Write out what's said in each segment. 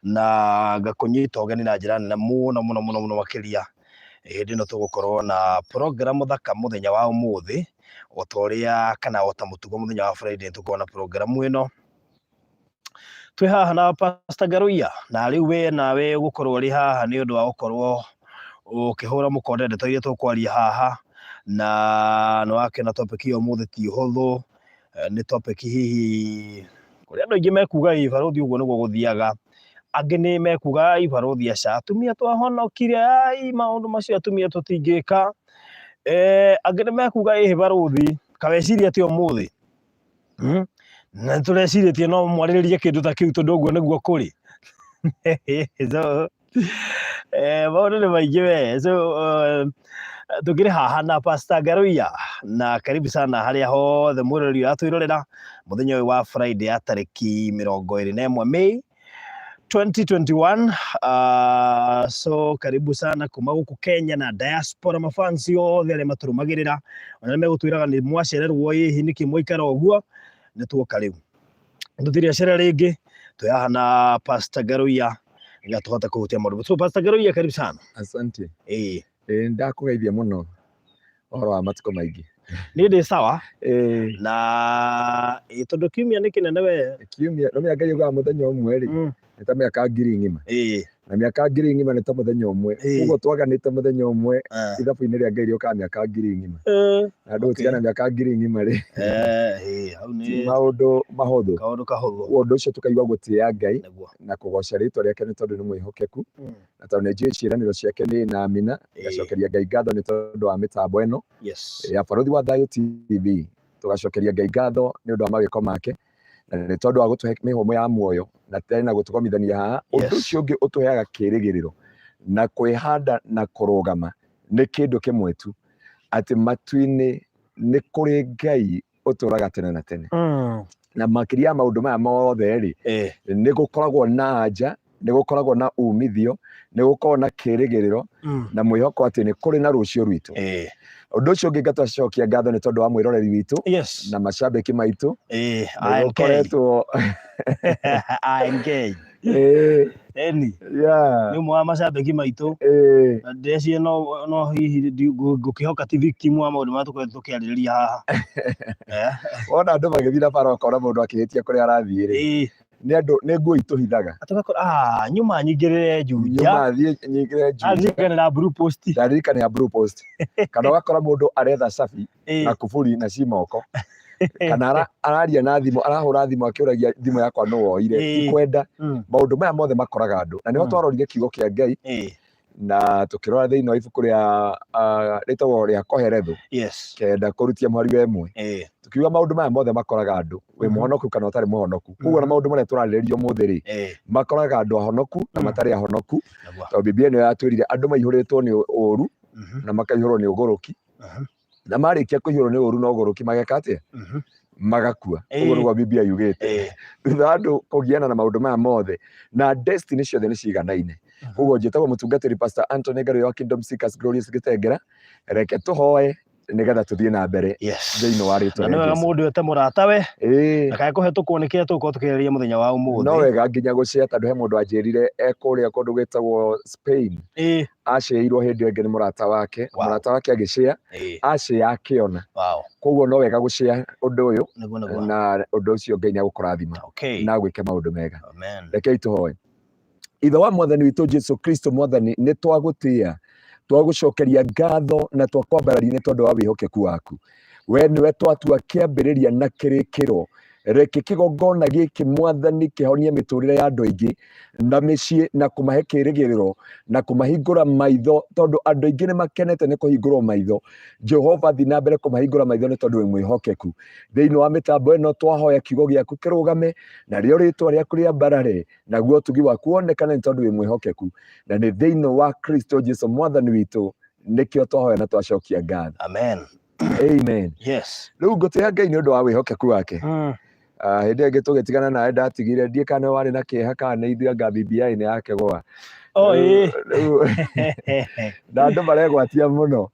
na ngakunyita ũgeni na njĩra nene mũno makĩria. Hĩndĩ ĩno tũgũkorwo na program thaka mũthenya wa ũmũthĩ, o ta ũrĩa kana o ta mũtugo mũthenya wa Friday tũkorwo na program ĩno. Twĩ haha na Pastor Garuiya, na rĩu we nawe ũgũkorwo ũrĩ haha nĩ ũndũ wa gũkorwo ũkĩhũra mũkonde ndeto iria tũkwaria haha, na nĩ wakĩona topic ya ũmũthĩ ti hũthũ, nĩ topic hihi kũrĩa andũ aingĩ mekuga ibarũthi ũguo nĩguo gũthiaga, angĩ nĩ mekuga ibarũthi aca atumia twahonokire, maũndũ macio atumia tũtingĩka, angĩ nĩ mekuga ibarũthi kaweciria ti ũmũthĩ, na tũrecirĩtie no mwarĩrĩrie kĩndũ ta kĩu tondũ ũguo nĩguo kũrĩ. So maũndũ nĩ maingĩ we, so tũkĩrĩ haha na Pastor Garuiya, na karibu sana harĩa hothe mũrori ũratwĩrorera mũthenya ũyũ wa Friday ya tarĩki 21 Mei 2021. So karibu sana kuma gũkũ Kenya na diaspora, mafansi othe arĩa matũrũmagĩrĩra, ona nĩ megũtwĩraga nĩ mwacererwo ĩhi nĩkĩ mwaikara ũguo, nĩ tuoka rĩu tũtirĩ acera rĩngĩ, twĩ haha na Pastor Garuiya nĩgetha tũhote kũhutia maũndũ. So Pastor Garuiya, karibu sana. Asante. Ndakũgeithia mũno ũhoro wa matukũ maingĩ. Nĩ ndĩ sawa na tondũ kiumia nĩ kĩnene we, kiumia no mĩaka yugaga mũthenya ũmwe rĩ, nĩ ta mĩaka 1000 na mĩaka 1000 nĩ ta mũthenya ũmwe, ũguo twaganĩte mũthenya ũmwe ithabu-inĩ rĩa Ngai rĩokaga mĩaka 1000 na andũ gũtigana mĩaka 1000 rĩ, hau nĩ maũndũ mahũthũ, kaũndũ kahũthũ. Ũndũ ũcio tũkaigua gũtĩĩa Ngai na kũgoca rĩĩtwa rĩake nĩ tondũ nĩ mwĩhokeku, na tondũ nĩ njũĩ ciĩranĩro ciake nĩ na amina. Ngacokeria Ngai ngatho nĩ tondũ wa mĩtambo ĩno ya Barũthi wa Thayũ TV, tũgacokeria Ngai ngatho nĩ ũndũ wa magĩko make, na nĩ tondũ wa gũtũhe mĩhũmũ ya muoyo na tena gũtũgomithania haha. Ũndũ ũcio ũngĩ ũtũheaga kĩĩrĩgĩrĩro na kwĩhanda na kũrũgama nĩ kĩndũ kĩmwe tu, atĩ matu-inĩ nĩ kũrĩ Ngai ũtũraga tene na tene, na makĩria maũndũ maya mothe rĩ, nĩ gũkoragwo na anja, nĩ gũkoragwo na umithio, nĩ gũkoragwo na kĩĩrĩgĩrĩro na mwĩhoko atĩ nĩ kũrĩ na rũciũ rwitũ. Ũndũ ũcio ũngĩ ngatũcokia ngatho nĩ tondũ wa mwĩroreri witũ na macambĩki maitũ, nĩgũkoretwo nĩ ũmwe wa macambĩki maitũ, na ndĩreciria no hihi ngũkĩhoka ti victim wa maũndũ marĩa tũkoretwo tũkĩarĩrĩria haha. Wona andũ magĩthiĩ na bara ũkona mũndũ akĩhĩtia kũrĩa arathiĩ rĩ, nĩ nguo itũhithaga, nyuma nyingĩrĩre Juja, ndaririkanĩra Blue Post, ndaririkanĩra Blue Post, kana ũgakora mũndũ aretha cabi na kuburi na cimoko, kana araria na thimũ, arahũra thimũ akĩũragia thimũ yakwa nũ woire, ikwenda. Maũndũ maya mothe makoraga andũ, na nĩho twarorire kiugo kĩa Ngai na tũkĩrora thĩinĩ wa ibuku rĩa rĩtagwo rĩa Koheretho kenda kũrutia mwari wa ĩmwe, tukiuga maũndũ maya mothe makoraga andũ, wĩ mũhonoku kana ũtarĩ mũhonoku. Koguo na maũndũ marĩa tũrarĩrĩria ũmũthĩ rĩ, makoraga andũ ahonoku na matarĩ ahonoku, tondũ Biblia nĩyo yatwĩrire andũ maihũrĩtwo nĩ ũũru na makaihũrwo nĩ ũgũrũki, na marĩkia kũihũrwo nĩ ũũru na ũgũrũki mageka atĩa? Magakua. Ũguo nĩguo Biblia yugĩte. Thutha wa andũ kũgiana na maũndũ maya mothe, na destiny ciothe nĩ ciganaine. Ũguo njĩtagwo mũtungatĩri Pastor Anthony Garuiya wa Kingdom Seekers Glorious Gĩtengera, reke tũhoe nĩgetha tũthiĩ na mbere thĩinĩ wa rĩĩtwa rĩa Jesũ. Na wega mũndũ ete mũrata we, ndakae kũhetũkwo nĩ kĩrĩa tũgũkorwo tũkĩarĩrĩria mũthenya wa ũmũthĩ. No wega nginya gũshare, tondũ he mũndũ anjĩrire kũrĩa kũndũ gwĩtagwo Spain, acĩirwo hĩndĩ ĩngĩ nĩ mũrata wake, mũrata wake agĩshare, acĩya akĩona. Koguo no wega gũshare ũndũ ũyũ, na ũndũ ũcio Ngai nĩagũkũrathima na gwĩke maũndũ mega. Rekei tũhoe. Ithe wa Mwathani witũ Jesu Kristo Mwathani, nĩ twagũtĩĩa, twagũcokeria ngatho na twakwambararia nĩ tondũ wa wĩhokeku waku. We nĩwe twatua kĩambĩrĩria na kĩrĩkĩro, reke kĩgongona gĩkĩ Mwathani kĩhonie mĩtũrĩre ya andũ aingĩ na mĩciĩ, na kũmahe kĩĩrĩgĩrĩro na kũmahingũra maitho, tondũ andũ aingĩ nĩ makenete nĩ kũhingũrwo maitho. Jehova, thiĩ na mbere kũmahingũra maitho nĩ tondũ wĩ mwĩhokeku. Thĩinĩ wa mĩtambo ĩno twahoya kiugo gĩaku kĩrũgame, na rĩo rĩĩtwa rĩaku rĩambarare, naguo ũtugi waku wonekane nĩ tondũ wĩ mwĩhokeku, na nĩ thĩinĩ wa Kristo Jesũ Mwathani witũ nĩkĩo twahoya na twacokia ngatho. Amen. Amen. Rĩu ngũtĩĩa Ngai nĩ ũndũ wa wĩhokeku wake. Hĩndĩ ĩngĩ tũgĩtigana nawe ndatigire, ndiĩ kana warĩ na kĩeha kana nĩ ithuĩ anga BBI nĩ yakĩgũa. Na andũ maregwatia mũno.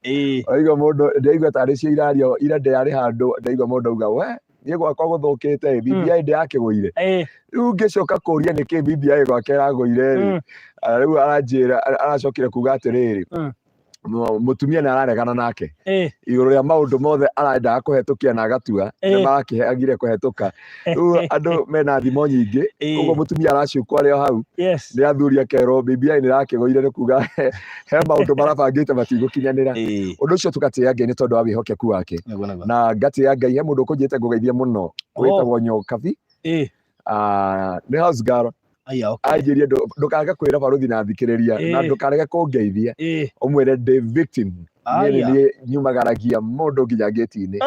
Oiga mũndũ, ndaigua tarĩ cio irario ira ndĩarĩ handũ, ndaigua mũndũ auga we niĩ gwakwa gũthũkĩte BBI ndĩrakĩgũire rĩu ngĩcoka kũria nĩkĩ BBI gwake ĩragũire rĩu aranjĩra aracokire kuga atĩrĩrĩ mutumia nĩ araregana nake igũrũ rĩa maũndũ mothe arendaga kũhetũkia na agatua nĩ marakĩagire kũhetũka rĩu andũ mena thimo nyingĩ ũguo mutumia aracukwo arĩ o hau nĩ athuri akerwo BBI nĩ ĩrakĩgũire nĩ kuga he maũndũ marabangĩte matigũkinyanĩra ũndũ ũcio tũgatĩĩa Ngai nĩ tondũ wa wĩhokeku wake na ngatĩĩa Ngai he mũndũ ũkũnjĩte ngũgeithie mũno wĩtagwo Nyokabi nĩ house girl anjĩrie ndũkaga kwĩra barũthi na thikĩrĩria na ndũkarege kũngeithia ũmwĩre ndĩ victim niĩ nyumagaragia mũndũ nginya gĩti-inĩ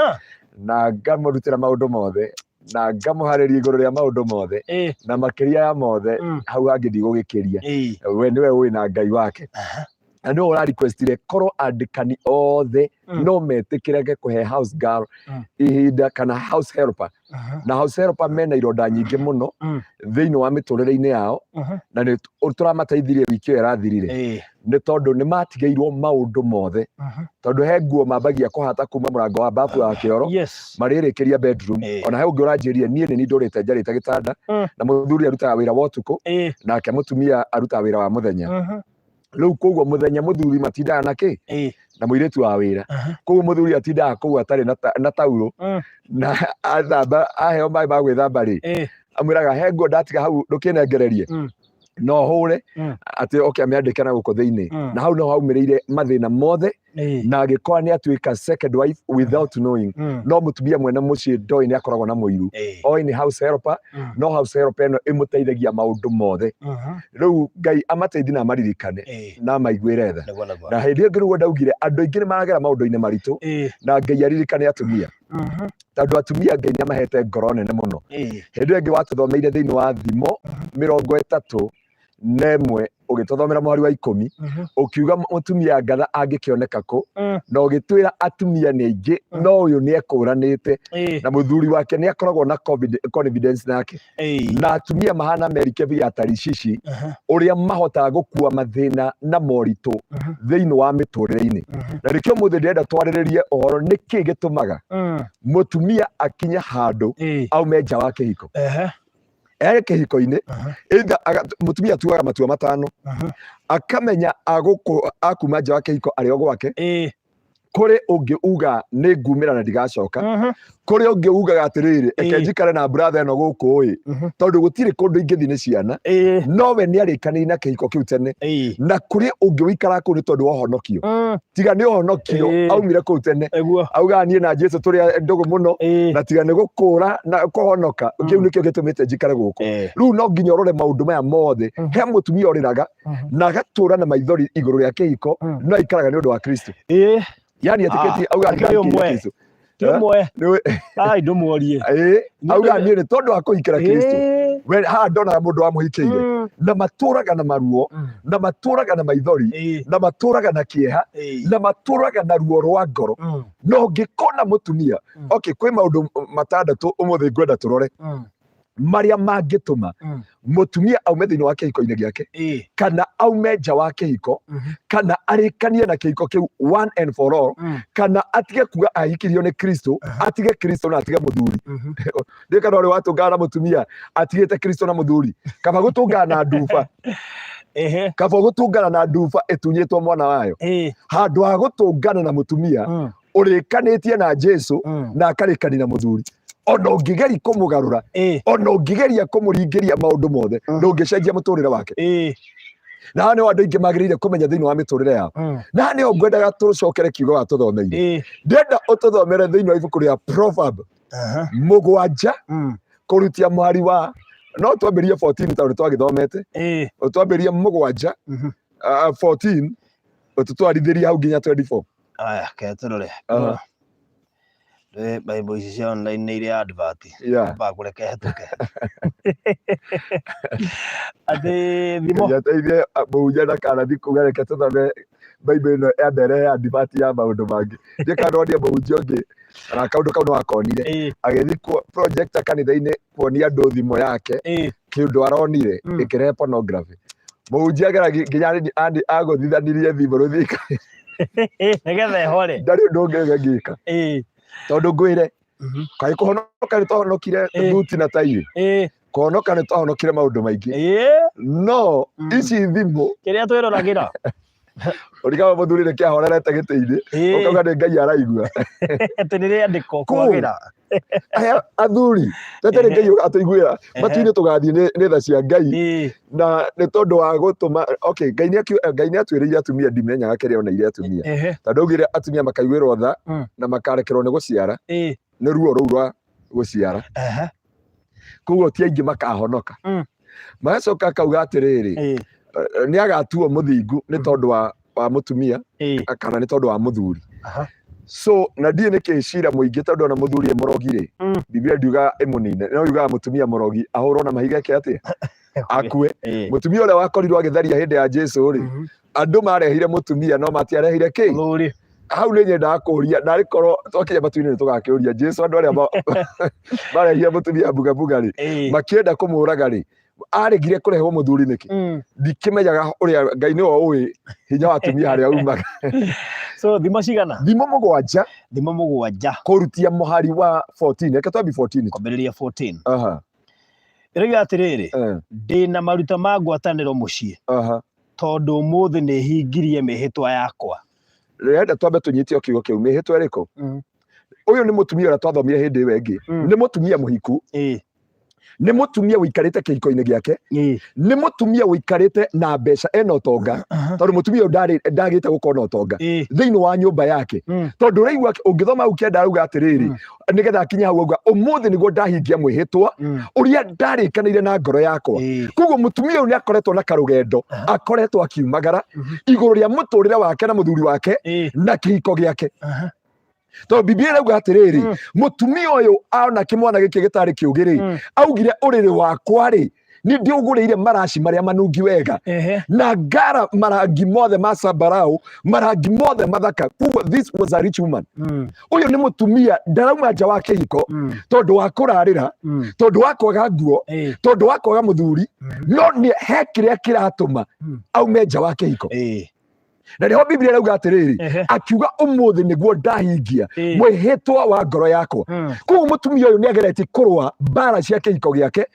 na ngamũrutĩra maũndũ mothe na ngamũharĩria igũrũ rĩa maũndũ mothe na makĩria ya mothe hau hangĩ ndigũgĩkĩria we nĩwe ũĩ na Ngai wake na nĩwe ũra-requestire korwo andĩkani othe no metĩkĩrage kũhe house girl ihinda kana house helper na house helper mena ironda nyingĩ mũno thĩinĩ wa mĩtũrĩre-inĩ yao na nĩ tũramateithirie wiki ĩyo ĩrathirire nĩ tondũ nĩ matigĩirwo maũndũ mothe tondũ he nguo mambagia kũhata kuma mũrango wa bafu wa kĩoro marĩrĩkĩria bedroom ona he ũngĩ ũranjĩrire niĩ nĩ ndũrĩte njarĩte gĩtanda na mũthuri arutaga wĩra wa ũtukũ nake mũtumia arutaga wĩra wa mũthenya rĩu koguo mũthenya mũthuri matindaga na kĩ na mũirĩtu wa wĩra koguo mũthuri atindaga kũu atarĩ na tauro na athamba aheo maĩ ma gwĩthamba rĩ amwĩraga he nguo ndatiga hau ndũkĩnengererie no hũre atĩ oke amĩandĩke na gũkũ thĩinĩ na hau no haumĩrĩire mathĩna mothe na agĩkorwo nĩ atuĩka second wife without knowing no mũtumia mwene mũciĩ ndoĩ nĩ akoragwo na mũiru oĩ nĩ house helper no house helper ĩno ĩmũteithagia maũndũ mothe rĩu Ngai amateithie na amaririkane na amaiguĩre tha na hĩndĩ ĩyo ngĩrũgwo ndaugire andũ aingĩ nĩ maragera maũndũ-inĩ maritũ na Ngai aririkane atumia tondũ atumia Ngai nĩ amahete ngoro nene mũno hĩndĩ ĩyo ĩngĩ watũthomeire thĩinĩ wa thimo 31 ũgĩtũthomera mwari wa 10 ũkiuga mũtumia ngatha angĩkĩoneka kũ na ũgĩtwĩra atumia nĩ aingĩ no ũyũ nĩ ekũranĩte na mũthuri wake nĩ akoragwo na confidence nake na atumia mahana Merikebi ya Tarishishi ũrĩa mahotaga gũkua mathĩna na moritũ thĩinĩ wa mĩtũrĩre-inĩ na nĩkĩo mũthĩ ndĩrenda twarĩrĩrie ũhoro nĩkĩ gĩtũmaga mũtumia akinya handũ aume nja wa kĩhiko kĩhiko-inĩ mũtumia atuaga matua matano akamenya akuma nja wa kĩhiko arĩ o gwake kũrĩ ũngĩ uga nĩ ngumĩra na ndigacoka kũrĩ ũngĩ ugaga atĩrĩrĩ eke njikare na brother ĩno gũkũ ĩ tondũ gũtirĩ kũndũ ingĩthiĩ nĩ ciana nowe nĩ arĩkanĩire na kĩhiko kĩu tene na kũrĩ ũngĩ ũikara kũu nĩ tondũ wa ũhonokio tiga nĩ ũhonokio aumire kũu tene augaga niĩ na Jesũ tũrĩ ndũgũ mũno na tiga nĩ gũkũra na kũhonoka kĩu nĩkĩo gĩtũmĩte njikare gũkũ rĩu no nginya ũrore maũndũ maya mothe he mũtumia ũrĩraga na agatũra na maithori igũrũ rĩa kĩhiko no aikaraga nĩ ũndũ wa Kristo yani etiketi auga Kristo ai ndumuorie auga niĩ nĩ tondũ wa kũhikĩra Kristo we ha ndonaga mũndũ wa mũhikĩire na matũraga na maruo na matũraga na maithori na matũraga na kĩeha na matũraga na ruo rwa ngoro no ngĩkona mũtumia okay kwĩ maũndũ matandatũ ũmũthĩ ngwenda tũrore marĩa mangĩtũma mũtumia aume thĩinĩ wa kĩhiko-inĩ gĩake kana aume nja wa kĩhiko kana arĩkanie na kĩhiko kĩu one and for all kana atige kuga ahikirio nĩ Kristo atige Kristo na atige mũthuri ndĩ kana ũrĩ watũngana na mũtumia atigĩte Kristo na mũthuri kaba gũtũngana na nduba kaba gũtũngana na nduba ĩtunyĩtwo mwana wayo handũ ha gũtũngana na mũtumia ũrĩkanĩtie na Jesũ na akarĩkani na mũthuri ona ũngĩgeria kũmũgarũra ona ũngĩgeria kũmũringĩria maũndũ mothe ndũngĩcenjia mũtũrĩre wake na nĩ andũ aingĩ magĩrĩire kũmenya thĩinĩ wa mĩtũrĩre yao na nĩ ngwendaga tũcokere kiugo wa tũthomeire ndenda ũtũthomere thĩinĩ wa ibuku rĩa Proverb 7 kũrutia mwari wa no twambĩrie 14 tondũ twagĩthomete twambĩrie 7 14 ũtũtwarithĩrie hau nginya 24 aya ketũrore Bible ici cia online nĩ irĩ advert kũreke hetũke atĩ thimo yateithie mũhunjia na kanathi kũgereke tũthome Bible ĩno ya mbere ya advert ya maũndũ mangĩ ndiĩ kana ndonie mũhunjia ũngĩ na kaũndũ kau nĩ wakonire agĩthiĩ project kanitha-inĩ kuonia andũ thimo yake kĩndũ aronire ĩkĩrehe pornography mũhunjia ageragia nginya agũthithanirie thimũ rũthika nĩgetha ĩhore ndarĩ ũndũ ũngĩ angĩka tondũ ngwĩre kai kuhonoka ni twahonokire thuti na tai kuhonoka ni twahonokire maundu maingi no ici thimu kiria twirораgira Urikawa muthuri ni kiahorerete giti-ini ukauga ni Ngai araigua ati ni riandiko kwagira aya athuri tete ni Ngai atuiguira matu-ini tugathie ni tha cia Ngai na ni tondu wa gutuma Ngai ni atwiriire atumia ndimenyaga kiria oneire atumia tondu augire atumia makaiguirwo tha na makarekerwo ni guciara ni ruo ruu rwa guciara koguo ti aingi makahonoka magacoka akauga atiriri ni agatuo muthingu ni tondu wa mutumia kana ni tondu wa muthuri so na ndie ni kicira muingi tondu na muthuri emurogire Biblia ndiuga emunine no yuga mutumia murogi ahurwo na mahiga ke atia akue mutumia ule wakorirwo agitharia hindi ya Jesu ri andu marehire mutumia no matiarehire ki muthuri hau ni nyenda kuria na rikorwo twakinya matu-ini tugakiuria Jesu andu aria marehire mutumia buga ri makienda kumuraga ri aregire kurehwo muthuri niki ndikimenyaga uria Ngai ni oi hinya wa atumia haria umaga so thimo cigana thimo mugwanja kurutia muhari wa 14 reke twambi 14 kwambiriria 14 iriga atiriri ndina maruta ma ngwataniro mucii tondu umuthi ni hingirie mihitwa yakwa renda twambe tunyitie kiugo kiu mihitwa iriko uyu ni mutumia uria twathomire hindi wengi ni mutumia muhiku ni mutumia wikarite kihiko-ini giake ni mutumia wikarite na mbeca ena utonga tondu mutumia ndagite gukorwo na utonga thiini wa nyumba yake tondu reigua ungithoma au kienda auga atiriri nigetha akinya hau auga umuthi niguo ndahingia mwihitwa uria ndarikaniire na ngoro yakwa koguo mutumia uyu ni akoretwo na karugendo akoretwo akiumagara iguru ria muturire wake na muthuri wake na kihiko giake to Biblia irauga atiriri mutumia uyu aona kimwana giki gitari kiugiri augire uriri wakwa ri ni ndiuguriire maraci maria manungi wega na ngara marangi mothe ma sambarau marangi mothe mathaka kuguo this was a rich woman uyu ni mutumia ndarauma nja wa kihiko tondu wa kurarira tondu wa kwaga nguo tondu wa kwaga muthuri no ni he kiria kiratuma aume nja wa kihiko na riho Biblia irauga atiriri akiuga umuthi niguo ndahingia mwihitwa wa ngoro yakwa koguo mutumia uyu ni agereti kurwa mbara cia kihiko giake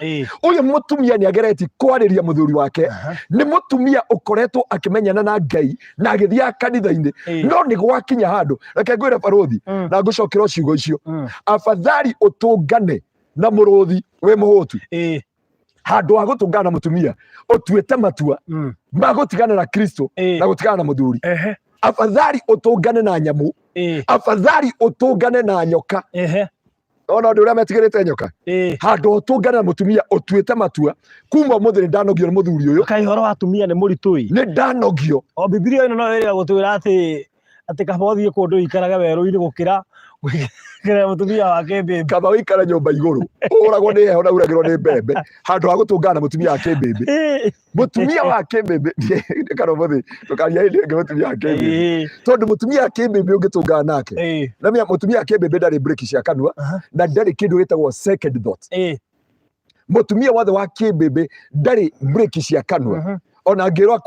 uyu mutumia ni agereti kwariria muthuri wake ni mutumia ukoretwo akimenyana na Ngai na agithia kanitha-ini no ni gwakinya handu reke ngwire barothi na ngucokera ciugo icio afadhali utungane na muruthi we muhutu handu wa gutungana na mutumia utuite matua ma gutigana na Kristo na gutigana na muthuri afadhali utungane na nyamu afadhali utungane na nyoka ona ndu uria metigirite nyoka handu utungane na mutumia utuite matua kuma muthiri ndanogio ni muthuri uyu kai horo wa atumia ni muritui ni ndanogio o Biblia ino no ira gutwira ati kaba uthie kundu ikaraga weru-ini gukira kira mutumia wake mbembe kaba wikara nyumba iguru uragwo ni heho na uragirwo ni mbembe handu ha gutungana na mutumia wake mbembe mutumia wake mbembe kana muthi tukaria hindi ngi mutumia wake mbembe tondu mutumia wake mbembe ungitungana nake na mia mutumia wake mbembe ndari break cia kanua na ndari kindu gitagwo second thought mutumia wothe wa kimbembe ndari break cia kanua ona ngirwa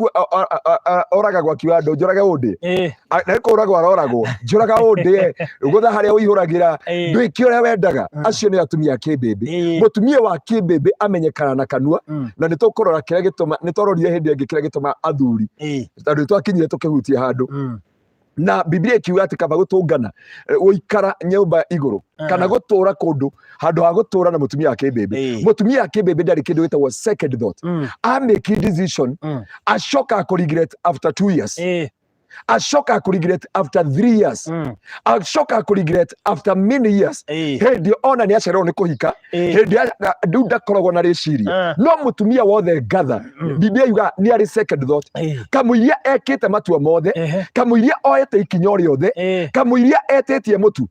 oraga gwa kiwando njuraga undi na ko oragwa oragwo njuraga undi gutha haria uihuragira ndwiki uria wendaga acio ni atumia kimbembe mutumia wa kimbembe amenyekana na kanua na nitukurora kiria gituma nitororire hindi ingi kiria gituma athuri tondu twakinyire tukihutia handu na Biblia ikiuga ati kaba gutungana uikara nyumba iguru kana gutura kundu handu ha gutura na mutumia wake mbembe mutumia wake mbembe ndari kindu gitagwo second thought I make a decision ashoka ku regret after 2 years ashoka ku regret after 3 years ashoka ku regret after many years hindi ona ni acererwo ni kuhika hindi ndu ndakoragwo na riciria no mutumia wothe ngatha Biblia yuga ni ari second thought kamuiria ekite matua mothe kamuiria oete ikinya riothe kamuiria etetie mutu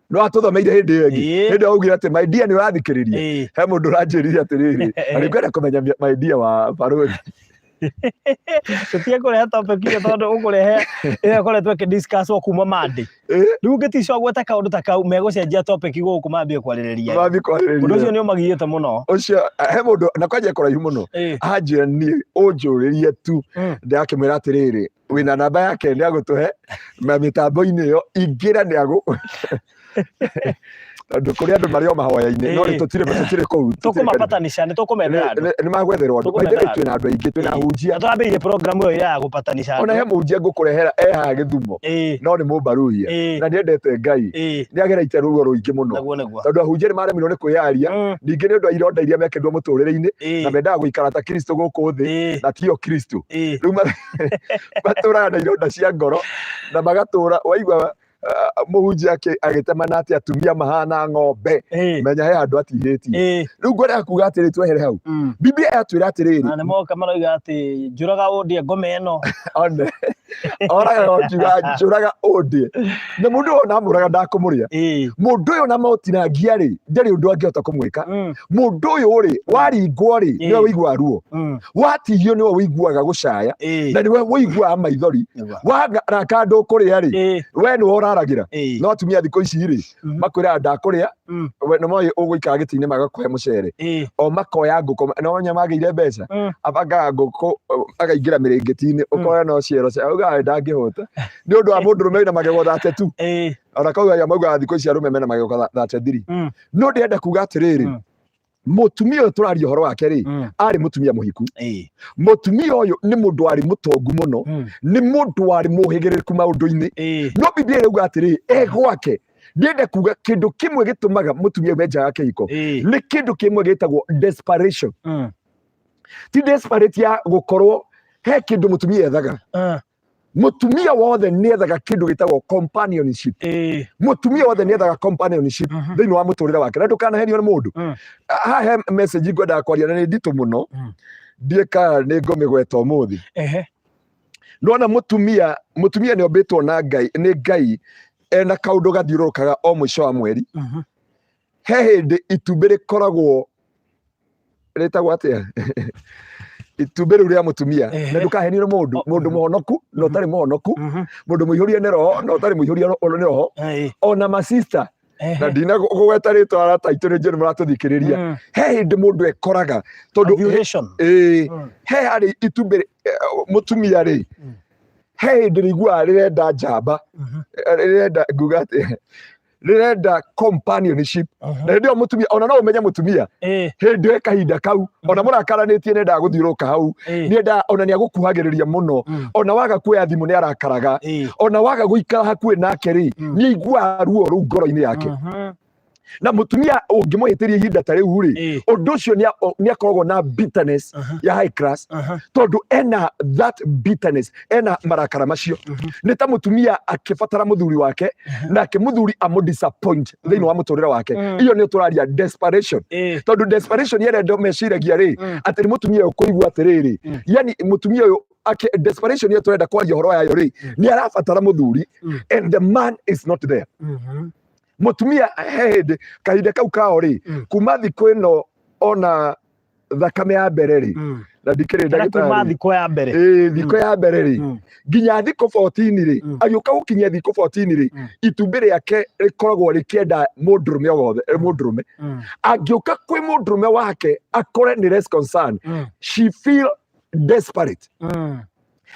no atuthomeire hindi ingi hindi augire ati my dear ni urathikiriria he mundu uranjiriria atiriri ari kwenda kumenya my dear wa barothi tutie kurehe topic iyo tondu ukurehe ira koretwo discuss wa kuma Monday riu ngiticwa gweta kaundu ta kau megucenjia topic guku mambie kwaririria undu ucio ni umagiite muno ucio he mundu na kwanje kuraihu muno anjira ni unjuririe tu ndakimwira atiriri wina namba yake ni agutuhe ma mitambo-ini iyo ingira ni agu Andũ kũrĩa andũ marĩ o mahoya-inĩ no tũtirĩ kũu. Tũkũmapatanisha nĩ tũkũmethera andũ. Nĩ magwetherwo andũ. Maithĩrĩ twĩna andũ aingĩ, twĩna ahunjia. Twambĩrĩirie program ĩyo ya gũpatanisha andũ. Ona he mũhunjia ngũkũrehera ehaga Gĩthumo no nĩ Mũmbaruhia na nĩendete Ngai. Nĩagereire ruo rũingĩ mũno. Tondũ ahunjia nĩ maremirwo nĩ kwĩyaria, ningĩ nĩ ũndũ wa ironda iria mekĩrirwo mũtũrĩre-inĩ na mendaga gũikara ta Kristo gũkũ thĩ na tio Kristo. Rĩu matũraga na ironda cia ngoro na magatũra waigua mũhunjia agĩtemana atĩ atumia mahana ng'ombe, menya he handũ atihĩtie. Rĩu ngwenda kuuga atĩrĩ twehere hau. Biblia yatwĩra atĩrĩrĩ, na nĩ moka maroiga atĩ njũraga ũndie ngome ĩno. Oraga ũkiuga njũraga ũndie na mũndũ ũyũ ona amũraga ndakũmũrĩa. Mũndũ ũyũ na motinangia-rĩ ndarĩ ũndũ angĩhota kũmwĩka. Mũndũ ũyũ-rĩ waringwo-rĩ nĩwe wĩiguaga ruo, watihio nĩwe wĩiguaga gũcaya na nĩwe wĩiguaga maithori, waraka ndũkũrĩa-rĩ we nĩwe ũraragĩra. No atumia thikũ ici-rĩ makwĩraga ndakũrĩa, nĩ moĩ ũgũikara gĩtĩ-inĩ magakũhe mũcere o makoya ngũkũ, no nyamagĩire mbeca abangaga ngũkũ akaingĩra mĩrĩngĩti-inĩ ũkoya no ciero augaga ndangĩhũta nĩ ũndũ wa mũndũrũme wĩna magego 32. Ona kauga maugaga thikũ ici arũme mena magego 33. No ndĩrenda kuuga atĩrĩrĩ, mũtumia ũyũ tũraria ũhoro wake-rĩ arĩ mũtumia mũhiku. Mũtumia ũyũ nĩ mũndũ warĩ mũtongu mũno, nĩ mũndũ warĩ mũhĩgĩrĩrĩku maũndũ-inĩ. No Biblia ĩrauga atĩrĩrĩ gwake ndĩrenda kuuga kĩndũ kĩmwe gĩtũmaga mũtumia ũyũ enjaga kĩhiko nĩ kĩndũ kĩmwe gĩtagwo desperation. Ti desperate ya gũkorwo he kĩndũ mũtumia ethaga. Mũtumia wothe nĩ ethaga kĩndũ gĩtagwo companionship. Mũtumia wothe nĩ ethaga companionship thĩinĩ wa mũtũrĩre wake na ndũkanahenio nĩ mũndũ. Haha he message ngwendaga kwaria na nĩ nditũ mũno, ndiĩka nĩ ngũmĩgweta ũmũthĩ. Nona mũtumia nĩ ombĩtwo nĩ Ngai ena kaũndũ gathiũrũrũkaga o mũico wa mweri. He hĩndĩ itumbĩ rĩkoragwo rĩtagwo atĩa itumbĩ rĩu rĩa mũtumia na ndũkahenio nĩ mũndũ mũhonoku na ũtarĩ mũhonoku, mũndũ mũihũrie nĩ roho na ũtarĩ mũihũrie nĩ roho, ona masista na ndina gũgweta rĩtwa arataitũ nĩ njĩra mũratũthikĩrĩria. He hĩndĩ mũndũ ekoraga tondũ he harĩ itumbĩ mũtumia-rĩ he hĩndĩ rĩiguaga rĩrenda njamba, rĩrenda nguga atĩ rĩrenda companionship. Na hĩndĩ ĩyo mũtumia ona no ũmenye mũtumia hĩndĩ ĩyo kahinda kau ona mũrakaranĩtie nĩendaga gũthiũrũrũka hau, nĩendaga ona nĩagũkuhagĩrĩria mũno, ona waga kuoya thimũ nĩarakaraga, ona waga gũikara hakuhĩ nake-rĩ nĩaiguaga ruo rũu ngoro-inĩ yake. Na mũtumia ũngĩmũhĩtĩria ihinda ta rĩu-rĩ ũndũ ũcio nĩakoragwo na bitterness ya high class, tondũ ena that bitterness, ena marakara macio. Nĩ ta mũtumia akĩbatara mũthuri wake nake mũthuri amũ-disappoint thĩinĩ wa mũtũrĩre wake. Iyo nĩyo tũraria desperation, tondũ desperation yerenda meciiragia-rĩ atĩ nĩ mũtumia ũkũigua atĩrĩrĩ, yani mũtumia ũyũ desperation iyo tũrenda kwaria ũhoro wayo-rĩ nĩ arabatara mũthuri and the man is not there. Mũtumia he hĩndĩ kahinda kau kao-rĩ kuma thikũ ĩno ona thakame ya mbere-rĩ na ndikĩrĩ ndagĩtarĩ thikũ ya mbere thikũ ya mbere-rĩ nginya thikũ 14-rĩ agĩũka gũkinyia thikũ 14-rĩ itumbĩ rĩake rĩkoragwo rĩkĩenda mũndũrũme o wothe mũndũrũme angĩũka kwĩ mũndũrũme wake akore nĩ less concerned, she feel desperate.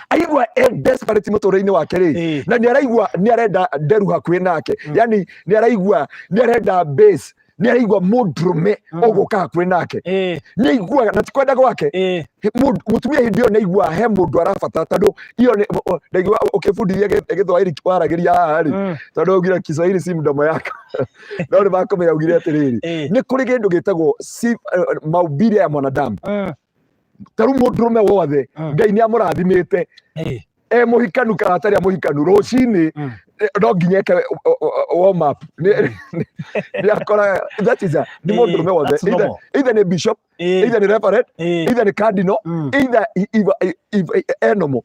Aigua desperate mũtũrĩre-inĩ wake-rĩ na nĩaraigua nĩarenda nderu hakuhĩ nake, yani nĩaraigua nĩarenda base, nĩaraigua mũndũrũme ũgũka hakuhĩ nake, nĩaiguaga na ti kwenda gwake. Mũtumia hĩndĩ ĩyo nĩaiguaga he mũndũ arabatara, tondũ iyo nĩaigua ũkĩbundithia Gĩthwaĩri waragĩria haha-rĩ, tondũ augire Kiswahili si mdomo yako no nĩmakũmenya augire atĩrĩrĩ nĩ kũrĩ kĩndũ gĩtagwo maumbile ya mwanadamu. Taru mũndũrũme wothe Ngai nĩamũrathimĩte mũhikanu kana atarĩ mũhikanu, rũcinĩ no nginya eke warm up nĩakora that is nĩ mũndũrũme wothe, either nĩ bishop, either nĩ reverend, either nĩ cardinal, either enomo.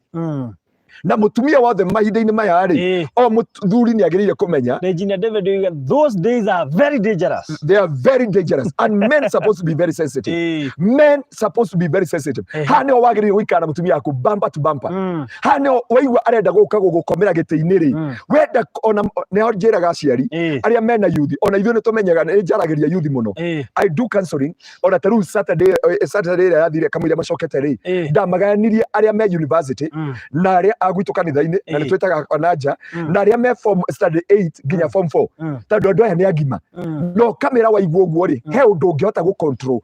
Na mũtumia wothe mahinda-inĩ maya-rĩ o mũthuri nĩagĩrĩire kũmenya Regina David, those days are very dangerous. They are very dangerous and men supposed to be very sensitive. Men supposed to be very sensitive. Haha nĩho wagĩrĩire gũikara na mũtumia waku bumper to bumper. Haha nĩho waigua arenda gũka gũgũkomera gĩtĩ-inĩ-rĩ wenda ona nĩho njĩraga aciari arĩa mena youth, ona ithuĩ nĩtũmenyaga nĩnjaragĩria youth mũno. I do counseling, ona ta rĩu Saturday ĩrĩa yathire kamũira macokete-rĩ ndamagayanirie arĩa me university na arĩa gwitũ kanitha-inĩ na nĩ twĩtaga onanja na arĩa me form standard 8 nginya form 4 tondũ andũ aya nĩ agima no kamera waigua ũguo rĩ he ũndũ ũngĩhota gũ control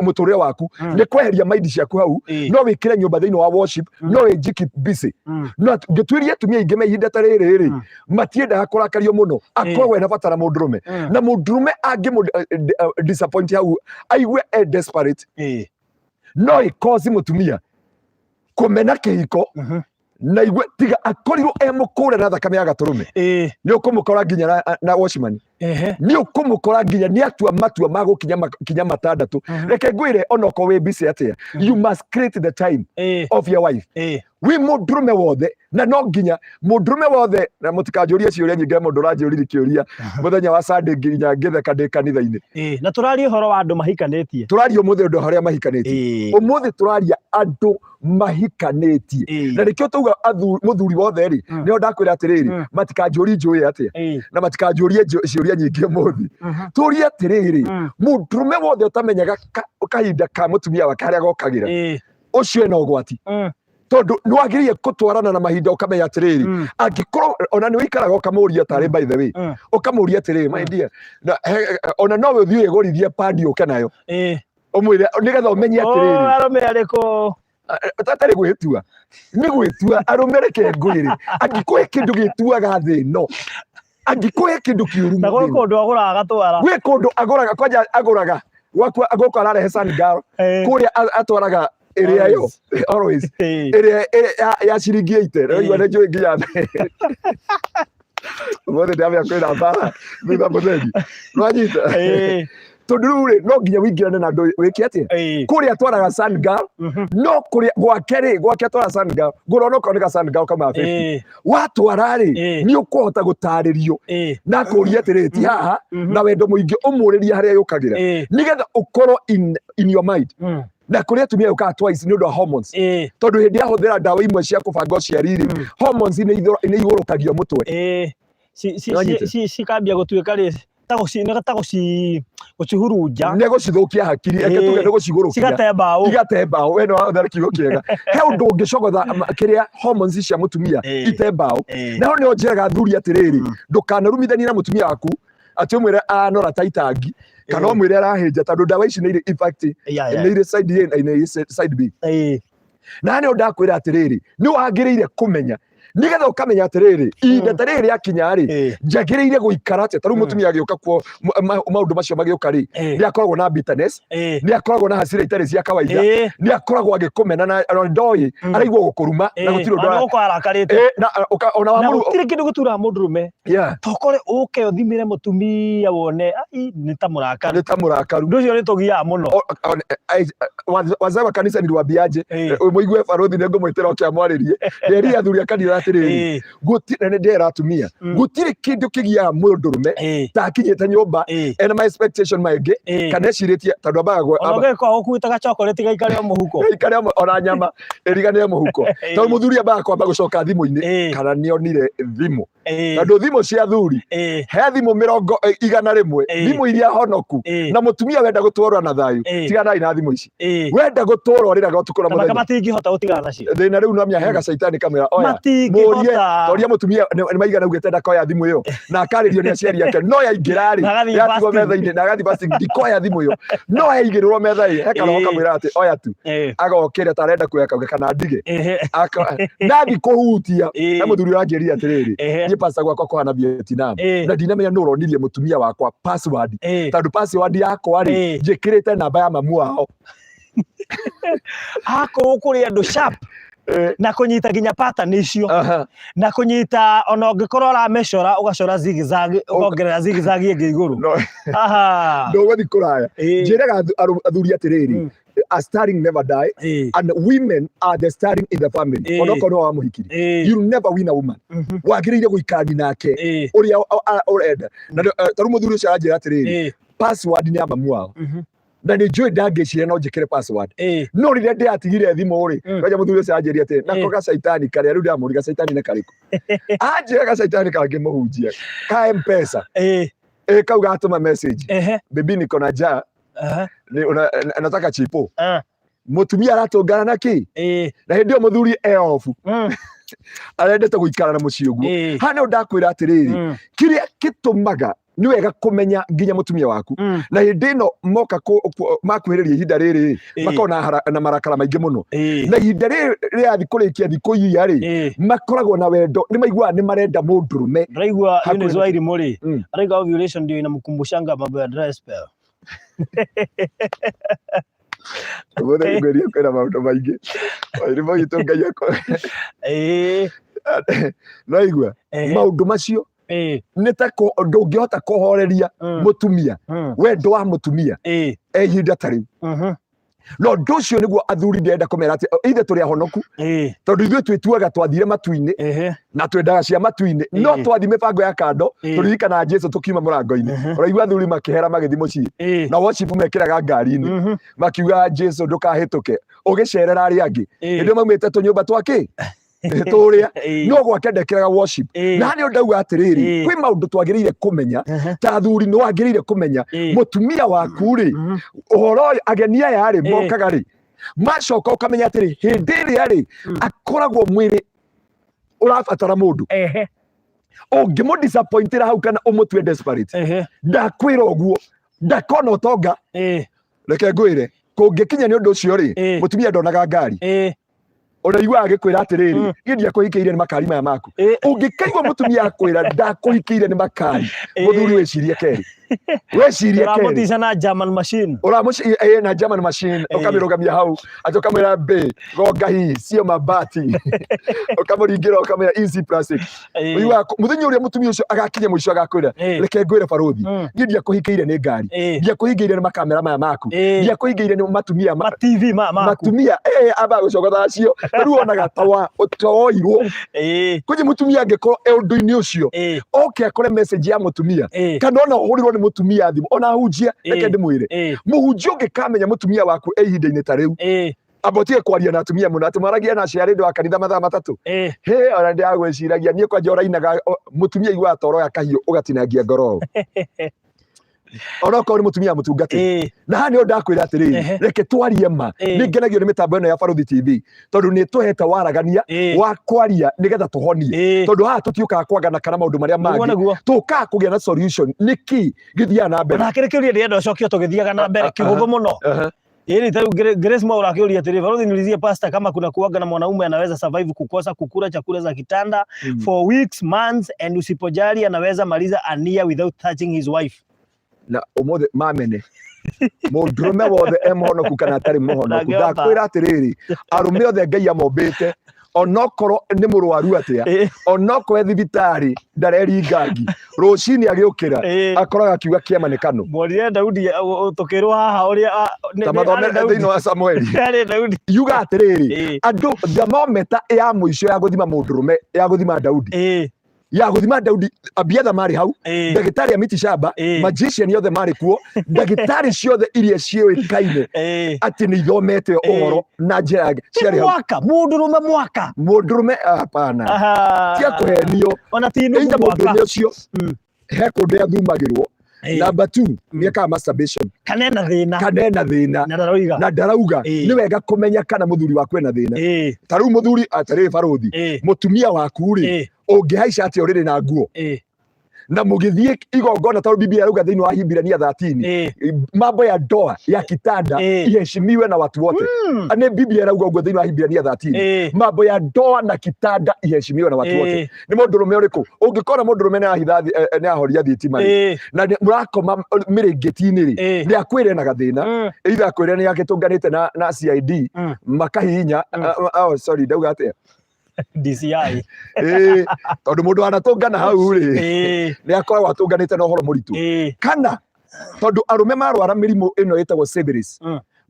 mũtũrĩre waku nĩ kweheria mind ciaku hau no wĩkĩre nyũmba thĩinĩ wa worship no wĩnjiki busy no ngĩtuĩria atumia aingĩ me ihinda ta rĩrĩ rĩ matiendaga kũrakario mũno akoragwo ena bata na mũndũrũme na mũndũrũme angĩ disappoint hau aigue desperate no ĩkosi mũtumia kũmena kĩhiko na igue tiga akorirwo mũkũre na thakame ya gatũrũme nĩ ũkũmũkora nginya na watchman nĩ ũkũmũkora nginya nĩ atua matua ma gũkinya matandatũ reke ngwĩre onoko wĩ busy atĩa you must create the time of your wife wi mũndũrũme wothe na no nginya mũndũrũme wothe na mũtikanjũrie ciũria nyingĩ mũndũ ũranjũrire kĩũria mũthenya wa Sunday nginya ngĩtheka ndĩ kanitha-inĩ na tũraria ũhoro wa andũ mahikanĩtie tũraria ũmũthĩ andũ harĩa mahikanĩtie ũmũthĩ tũraria andũ mahikanĩtie na nĩkĩo tauga mũthuri wothe rĩ nĩo ndakwĩra atĩrĩrĩ matikanjũrie njũĩ atĩa na matikanjũrie ciũria nyingĩ ũmũthĩ tũrie atĩrĩrĩ mũndũrũme wothe ũtamenyaga kahinda ka mũtumia wake harĩa gokagĩra ũcio ena ũgwati tondũ nĩwagĩrĩire gũtwarana na mahinda ũkamenya atĩrĩrĩ angĩkorwo ona nĩwĩikaraga ũkamũria tarĩ by the way ũkamũria atĩrĩrĩ my dear ona nowe ũthiĩ wĩgũrithie padi ũke nayo ũmwĩre nĩgetha ũmenye atĩrĩrĩ arũme arĩkũ tatarĩ gwĩtua nĩ gwĩtua arũme reke ngwĩre angĩkũhe kĩndũ gĩtuaga thĩ ĩno angĩkũhe kĩndũ kĩũru na gwĩ kũndũ agũraga agatwara gwĩ kũndũ agũraga kwanja agũraga gũkũ ararehe Sangaro kũrĩa atwaraga area yo always area ya ciringi 80 rĩu nĩ njũĩ nginya mũthĩ ndamĩa kwĩra mbara thutha mũtheri nwanyita tondũ rĩu rĩ no nginya wĩingĩrane na andũ wĩke atĩa kũrĩa atwaraga Sangaro no kũrĩa gwake atwara Sangaro ngũrona okorwo nĩ Sangaro kama 50 watwara rĩ nĩ ũkũhota gũtarĩrio na kũria atĩrĩrĩ ti haha na wendo mũingĩ ũmũrĩria harĩa yũkagĩra nĩgetha ũkorwo in your mind na kũrĩa atumia yũkaga twice nĩ ũndũ wa hormones tondũ hĩndĩ ahũthĩra ndawa imwe cia kũbanga ũciari rĩ hormones nĩ igũrũkagio mũtwe cikambia gũtuĩka rĩ ta gũcihurunja nĩ gũcithũkia hakiri nĩ gũcigũrũkia igate mbaũ we nĩ wahũthĩra kiugo kĩega he ũndũ ũngĩcogotha kĩrĩa hormones cia mũtumia ite mbaũ naho nĩo njĩraga athuri atĩrĩrĩ ndũkanarumithanie na mũtumia waku atĩ ũmwĩre anora ta itangi kana ũmwĩre arahĩnja tondũ ndawa ici nĩ irĩ impact nĩ irĩ side A na nĩ irĩ side B na nĩo ndakwĩra atĩrĩrĩ nĩ wagĩrĩire kũmenya nĩgetha ũkamenya atĩrĩrĩ ihinda ta rĩrĩ rĩakinya rĩ njagĩrĩire gũikara atĩa tarĩu mũtumia agĩũka kuo maũndũ macio magĩũka rĩ nĩ akoragwo na bitterness nĩ akoragwo na hasira itarĩ cia kawaida nĩ akoragwo agĩkũmena na ndoĩ araigua gũkũruma na gũtirĩ ũndũ ona gũtirĩ kĩndũ gũtura mũndũrũme tokore ũke ũthimĩre mũtumia wone nĩ ta mũrakaru ũndũ ũcio nĩ tũgiaga mũno wazee wa kanisa niliwaambiaje mũigue barothi nĩ ngũmwĩtĩra ũkĩamwarĩrie nderi athuri a kanitha atĩrĩrĩ na nĩ ndera atumia gũtirĩ kĩndũ kĩgiaga mũndũrũme ta akinyĩte nyũmba ena ma expectation maingĩ kana ecirĩtie tondũ ambaga ũgĩkorwo ũkuĩte gachokoleti gaikare mũhuko gaikare ona nyama ĩriganĩre mũhuko tondũ mũthuri ambaga kwamba gũcoka thimũ-inĩ kana nĩonire thimũ tondũ thimũ cia athuri he thimũ 100 thimũ iria honoku na mũtumia wenda gũtwarwa na thayũ tiganai na thimũ ici wenda gũtũra ũrĩraga ũtukũ na mũthenya matingĩhota gũtigana nacio thĩna rĩu no mĩaheaga caitani kamera oya mũrie mũtumia nĩ maigana ugĩte ndakoya thimũ ĩyo na akarĩrio nĩ aciari ake no yaingĩra rĩ yatigwo metha-inĩ na agathi basi ndikoya thimũ ĩyo no yaigĩrĩrwo metha-inĩ hekana ũkamwĩra atĩ oya tu agokĩra tarenda kuoya kauge kana ndige nathi kũhutia na mũthuri wanjĩrire atĩrĩrĩ niĩ pasta gwakwa kũhana Vietnam na ndinamenya nũ ũronirie mũtumia wakwa password tondũ password yakwa rĩ njĩkĩrĩte namba ya mamu wao akorwo kũrĩ andũ sharp na kũnyita nginya pattern icio na kũnyita ona ũngĩkorwo ũramecora ũgacora zigzag ũkongerera zigzag ĩngĩ igũrũ ndũgũthi kũraya njĩraga athuri atĩrĩrĩ a starring never die and women are the starring in the family onokorwo wa mũhikiri you never win a woman wagĩrĩire gũikarani nake ũrĩa ũrenda na tarĩu mũthuri ũcio aranjĩra atĩrĩrĩ password nĩ ya mamu wao na nĩ njũĩ ndangĩcire no njĩkĩre password no rĩrĩa ndĩratigire thimũ rĩ kaja mũthuri ũcio anjĩria atĩ nako gacaitani karĩa rĩu ndamũri gacaitani nĩ karĩkũ anjĩra gacaitani kangĩ mũhunjia ka M-Pesa kau gatũma message baby niko na njaa nataka chipo mũtumia aratũngana na kĩ na hĩndĩ ĩyo mũthuri off arendete guikara na muciĩ ũguo hana ndakwĩra atĩrĩrĩ kĩrĩa gĩtũmaga nĩ wega kũmenya nginya mũtumia waku na hĩndĩ ĩno moka makuhĩrĩria ihinda rĩrĩ makona na marakara maingĩ mũno na ihinda rĩrĩ rĩa kũrĩkia thikũ iria rĩ makoragwo na wendo nĩ maiguaga nĩ marenda mũndũrũme ndaigua Eunice Wairimu rĩ araiga ovulation ndio inamkumbushanga mambo ya dry spell Mwana ngwĩria kwĩna maũndũ maingĩ Wairimu gitũ Ngai no igua maũndũ macio nĩ ta ndũngĩhota kũhoreria mũtumia wendo wa mũtumia ihinda ta rĩu no ũndũ ũcio nĩguo athuri ndĩrenda kũmera atĩ ithe tũrĩ ahonoku tondũ ithuĩ twĩtuaga twathire matu-inĩ na twendaga cia matu-inĩ no twathi mĩbango ya kando tũririkanaga Jesũ tũkiuma mũrango-inĩ ũraigua athuri makĩhera magĩthiĩ mũciĩ na worship mekĩraga ngari-inĩ makiuga Jesũ ndũkahĩtũke ũgĩcerera arĩa angĩ hĩndĩ maumĩte tũnyũmba twakĩ tũrĩa no gwake ndekĩraga worship na nĩ ndauga atĩrĩrĩ kwĩ maũndũ twagĩrĩire kũmenya ta athuri nĩ wagĩrĩire kũmenya mũtumia waku rĩ ũhoro ageni aya rĩ mokaga rĩ macoka ũkamenya atĩrĩ hĩndĩ ĩrĩa rĩ akoragwo mwĩrĩ ũrabatara mũndũ ũngĩmũ disappointira hau kana ũmũtue desperate ndakwĩra ũguo ndakona ũtonga reke ngwĩre kũngĩkinya nĩ ũndũ ũcio rĩ mũtumia ndonaga ngari ũraigua agĩkwĩra atĩrĩrĩ gĩthiĩ kũhikĩire nĩ makari maya maku ũngĩkaigua mũtumia akwĩra ndakũhikĩire nĩ makari mũthuri wĩcirie kerĩ wĩcirie kerĩ ũramũtica na German machine na German machine ũkamĩrũgamia hau ũkamwĩra be gonga hihi cio mabati ũkamũringĩra ũkamwĩra easy plastic mũthenya ũrĩa mũtumia ũcio agakinya mũico agakwĩra reke ngwĩre barothi gĩthiĩ kũhikĩire nĩ ngari gĩthiĩ kũhikĩire nĩ makamera maya maku gĩthiĩ kũhikĩire nĩ matumia ma TV maku matumia amba gũcogotha acio rĩu onaga tawa ũtoirwo kũnyĩ mũtumia angĩkorwo ũndũ-inĩ ũcio oke akore message ya mũtumia kana ona ũhũrĩrwo nĩ mũtumia thimũ ona hunjia reke ndĩmwĩre mũhunjia ũngĩkamenya mũtumia waku ihinda-inĩ ta rĩu abotie kwaria na atumia mũno atĩ mwaragia na aciari ndĩ wa kanitha mathaa matatũ ona ndĩragwĩciragia niĩ kwanja ũrainaga mũtumia iguaga toro ya kahiũ ũgatinangia ngoro onokorwo nĩ mũtumia mũtungatĩri na haha nĩho ndakwĩra atĩrĩrĩ reke twarie ma nĩ ngenagio nĩ mĩtambo ĩno ya Barothi TV tondũ nĩ tũhete waragania wa kwaria nĩgetha tũhonie tondũ haha tũtiũkaga kwagana kana maũndũ marĩa mangĩ tũkaga kũgĩa na solution nĩkĩ gĩthiaga na mbere onake rĩkĩũria ndĩrenda ũcokie tũgĩthiaga na mbere kĩhũthũ mũno Grace Mwaura akiulia tiri Barothi niulizie pastor kama kuna kuaga na mwanaume anaweza survive kukosa kukula chakula za kitanda for weeks months and usipojali anaweza maliza a year without touching his wife na ũmũthĩ mamene mũndũrũme wothe emohonoku kana atarĩ mũhonoku ndakwĩra atĩrĩrĩ arũme othe Ngai amombĩte onokorwo nĩ mũrwaru atĩa onokorwo thibitarĩ ndareringangi rũcinĩ agĩũkĩra akoraga akiuga kĩama nĩ kanũ mwonire Daudi tũkĩrwo haha ũrĩa tamathomete thĩinĩ wa Samueli yuga atĩrĩrĩ andũ thermometer ya mũico ya gũthima mũndũrũme ya gũthima Daudi ya gũthima Daudi Abiatha marĩ hau ndagĩtarĩ Amiti Shamba magician yothe marĩ kuo ndagĩtarĩ ciothe iria ciũĩkaine atĩ nĩ ithomete ũhoro na njĩra ciarĩ hau mũndũrũme hapana tia kũhenio ona ti nũmũ mũndũrũme ũcio he kũndũ athumagĩrwo number 2 nĩekaga masturbation kanena thĩna na ndarauga nĩ wega kũmenya kana mũthuri waku ena thĩna ta rĩu mũthuri atarĩ Barothi mũtumia waku rĩ ũngĩhaica atĩ ũrĩrĩ na nguo na mũgĩthiĩ igongona tondũ Biblia yarauga thĩinĩ wa Hibrania 13 mambo ya ndoa ya kitanda iheshimiwe na watu wote ane Biblia yarauga ũguo thĩinĩ wa Hibrania 13 mambo ya ndoa na kitanda iheshimiwe na watu wote nĩ mũndũrũme ũrĩkũ ũngĩkora mũndũrũme nĩ ahoria thitima na mũrakoma mĩrĩngĩti-inĩ rĩ nĩ akwĩre na gathĩna either akwĩre nĩ agĩtũnganĩte na CID makahihinya sorry ndauga atĩa DCI tondũ mũndũ anatũngana hau rĩ nĩ akoragwo atũnganĩte na ũhoro mũritũ kana tondũ arũme marwara mĩrimũ ĩno ĩtagwo syphilis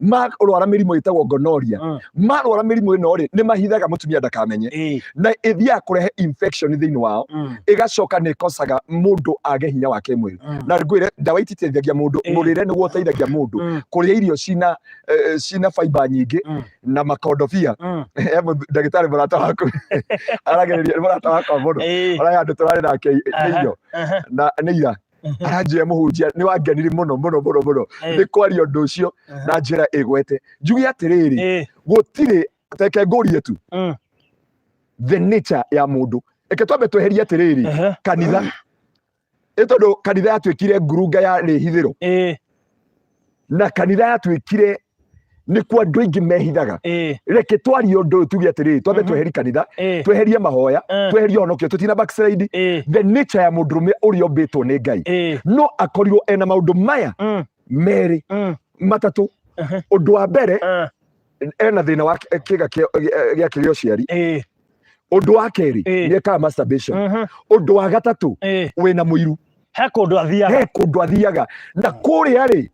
marwara mĩrimũ ĩtagwo gonorrhea marwara mĩrimũ ĩno rĩ nĩ mahithaga mũtumia ndakamenye na ĩthiaga kũrehe infection thĩinĩ wao ĩgacoka nĩ ĩkosaga mũndũ age hinya wake mwĩrĩ na ngwĩre ndawa ititeithagia mũndũ mũrĩre nĩguo ũteithagia mũndũ kũrĩa irio cina fiber nyingĩ na makondobia ndagĩtarĩ mũrata waku aragereria mũrata wakwa mũno ũraya andũ tũrarĩ nake irio na nĩ ira aranjĩra mũhunjia nĩ wangenire mũno nĩ kwaria ũndũ ũcio na njĩra ĩgwete njuge atĩrĩrĩ gũtirĩ teke ngũrie tu the nature ya mundu eke twambe tweherie atiriri kanitha etondo kanitha yatwikire ngurunga ya rihithiro na kanitha yatwikire ni kwa andu aingi mehithaga reke twari undu tuge atiriri twambe tweherie kanitha tweherie mahoya tweherie honokio tutina backslide the nature ya mundurume uria ombitwo ni Ngai no akorirwo ena maundu maya meri matatu undu wa mbere ena thina wa kiga gia kirio ciari undu wa keri ni ekaga masturbation undu wa gatatu wina muiru he kundu athiaga na kuria ri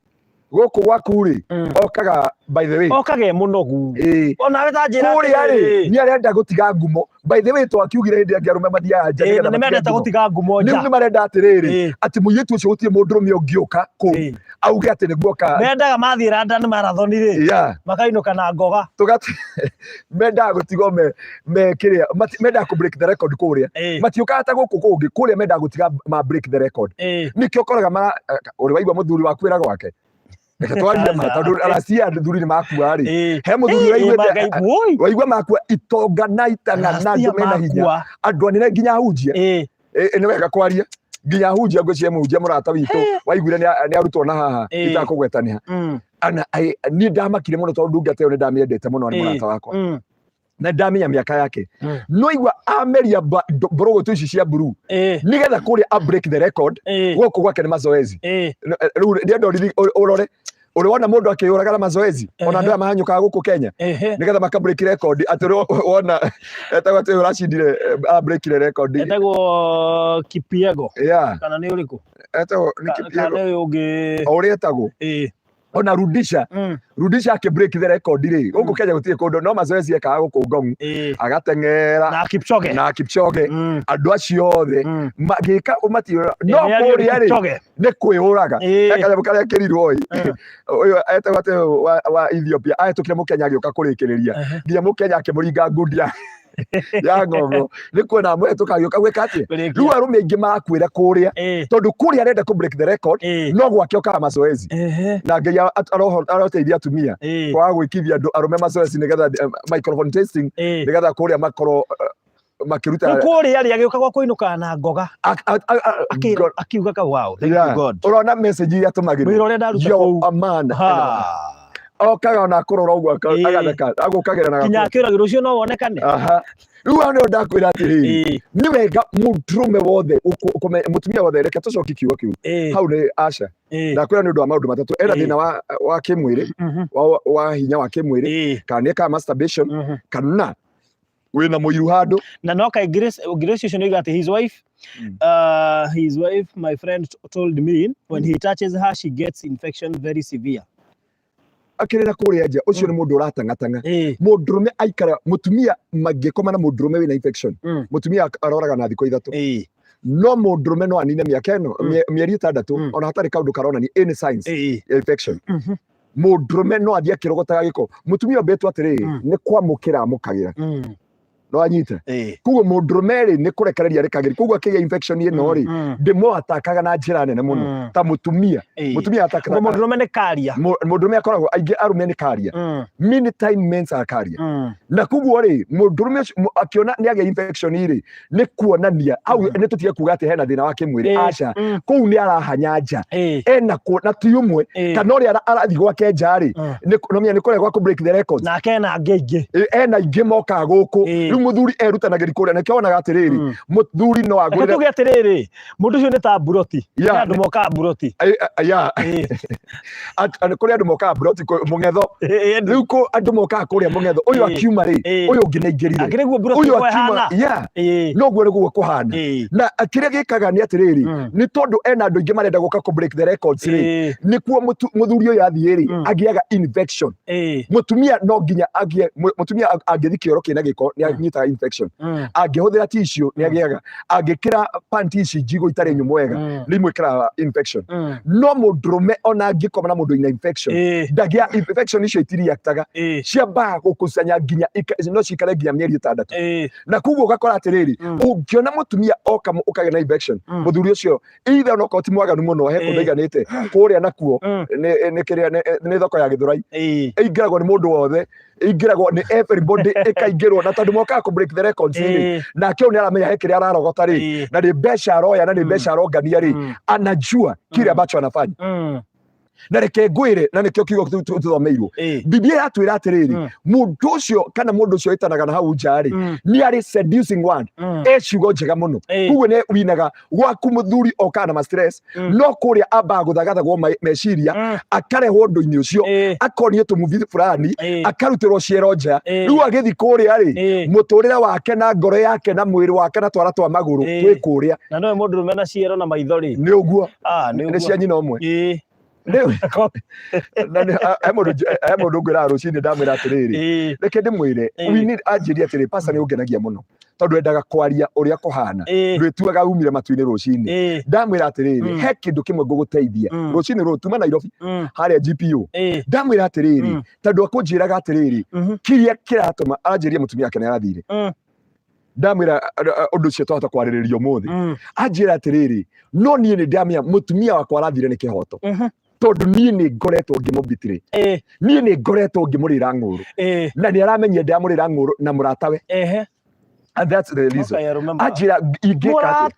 guku gwaku ri okaga by the way okage munogu ona wetanjira kuria ri ni arenda gutiga ngumo by the way twakiugire hindi angiarume mathiaga nja nigetha ni mendete gutiga ngumo nja ni marenda atiriri ati muyitu ucio gutie mundurume ungiuka ku auge ati niguo ka mendaga mathira nda ni marathoni ri makainuka na ngoga tugati mendaga gutigo me kiria mendaga ku break the record kuria matiuka hata guku kungi kuria mendaga gutiga ma break the record nikio koraga uri waigwa muthuri waku wira gwake twaria ma tondu aracia thuri ni makua ri he muthuri waigwa makua itonga na itanga na andu mena hinya andu anene nginya hunjia ni wega kwaria nginya hunjia ngwiciye munjia murata witu waiguire ni arutwo na haha itakugwetania ana ni ndamakire muno tondu ngate ni ndamiendete muno ni murata wakwa na ndamenya miaka yake no igwa ameria borogo tu ici cia buru nigetha kuria a break the record guku gwake ni mazoezi riu ndiendo urore uriwona mundu akiyuraga na mazoezi ona ndio mahanyuka guku Kenya nigetha maka break record ati wona etagwo ati uracindire a break record etagwo Kipiego kana ni uriku etagwo ni Kipiego kana ni ungi uri etagwo ona rudisha ake break the record ri guku Kenya gutie kundu no mazoezi ekaga guku Ngong agatengera na Kipchoge andu acio othe magika umati no kuria ri ni kwiuraga ekanya mukaria kirirwo uyu etagwo ati wa Ethiopia ahetukire mukenya agioka kurikiriria nginya mukenya akimuringa ngundia ya ngogo ni kuona muhetuka agioka gwika ati riu arume ingi marakwira kuria tondu kuria arenda ku break the record no gwake okaga mazoezi na ngai aroteithia atumia kwa gwikithia andu arume mazoezi nigetha microphone testing nigetha kuria makoro makiruta kuria ri agioka gwa kuinuka na ngoga akiuga ka wow thank you God urona message ya tumagiro wira uria ndaruta yo amana okaga na kurora uguo agatheka agukagera na kinya kiragiro ucio no wonekane riu ano ndakwira atiri ni wega muturume wothe mutumia wothe reke tucoki kiugo kiu hau ni Asha ndakwira ni undu wa maundu matatu era thina wa kimwiri wa hinya wa kimwiri kana ni ka masturbation kana wina muiru handu na no ka Grace ucio got his wife my friend told me when he touches her she gets infection very severe akirira kuria nja ucio ni mundu uratangatanga mundurume aikara mutumia magikoma na mundurume wina infection mutumia aroraga na thiko ithatu no mundurume no anine miaka eno mieri 6 ona hatari kaundu karona ni any signs infection mundurume no athia kirogotaga giko mutumia betwa atiri ni kwamukira amukagira no anyita kugo mundurume ri ni kurekereria rikagiri kugo akiga infection ino ri ndimo atakaga na njira nene muno ta mutumia atakaga mundurume ni karia mundurume akoragwo aingi arume ni karia many time men are karia na kugo ri mundurume akiona ni age infection iri ni kuonania au ni tutige kuga ati hena thina wa kimwiri Asha kuu ni arahanyanja ena na tiumwe kana ri arathi gwake njari ni kuregwa ku break the records na kena ngeige ena ingi moka guku muthuri erutanagiri kuria nikionaga atiriri muthuri no agurire tuge atiriri mundu ucio ni ta buroti andu moka buroti kuria andu moka buroti mungetho riu ko andu moka kuria mungetho uyu akiuma ri uyu ungi naingirire uyu akiuma no gwe niguo kuhana na akiria gikaga ni atiriri ni tondu ena andu ingi marenda guka ku break the records ri ni kuo muthuri uyu athie ri agiaga infection mutumia no nginya agie mutumia angithi kioro kina giko ni infection angihuthira tissue ni agiaga angikira panty ici njigo itari nyumu wega rimwe kira infection no mundurume ona angikoma na mundu ina infection ndagia infection icio itiriaktaga ciamba gukusanya nginya no cikare nginya mieri 6 na kuguo gakora atiriri ungiona mutumia oka ukage na infection muthuri ucio either no koti mwaganu muno he kundiganite kuria nakuo ni kiria ni thoko ya Githurai ingiragwo ni mundu wothe ingiragwo ni everybody ikaingirwo na tondu moka ku break the records ri na kio ni aramenya he kiria ararogota ri na ni mbeca aroya na ni mbeca arongania ri anajua kile ambacho anafanya na reke ngwire na nikio kiugo tuthomeirwo Biblia yatwira atiriri mundu ucio kana mundu ucio itanaga na hau nja ri ni ari seducing one ciugo njega muno kuguo ni winaga gwaku muthuri okana ma stress no kuria amba guthagathagwo meciria akarehwo ndu-ini ucio akonio tumuthi fulani akarutirwo ciero nja riu agithi kuria ri muturire wake na ngoro yake na mwiri wake na twara twa maguru twi kuria na no mundu rumena ciero na maitho ri ni uguo ni cia nyina umwe mundu ngwira rucini ndamwira atiriri reke ndimwire anjirie atiri pasa ni ungenagia muno tondu endaga kwaria uria kuhana ndwituaga umire matu-ini rucini ndamwira atiriri he kindu kimwe nguguteithia rucini rutuma Nairobi haria GPO ndamwira atiriri tondu akunjiraga atiriri kiria kiratuma anjirie mutumia yake narathire ndamwira undu ucio twahota kwaririria umuthi anjira atiriri no nie ni ndamenya mutumia wakwa arathire ni kihoto tondu nie ni ngoretwo ngimubitire nie ni ngoretwo ngimurira ng'uru na ni aramenye ndamurira ng'uru na muratawe and that's the reason ajira ingeka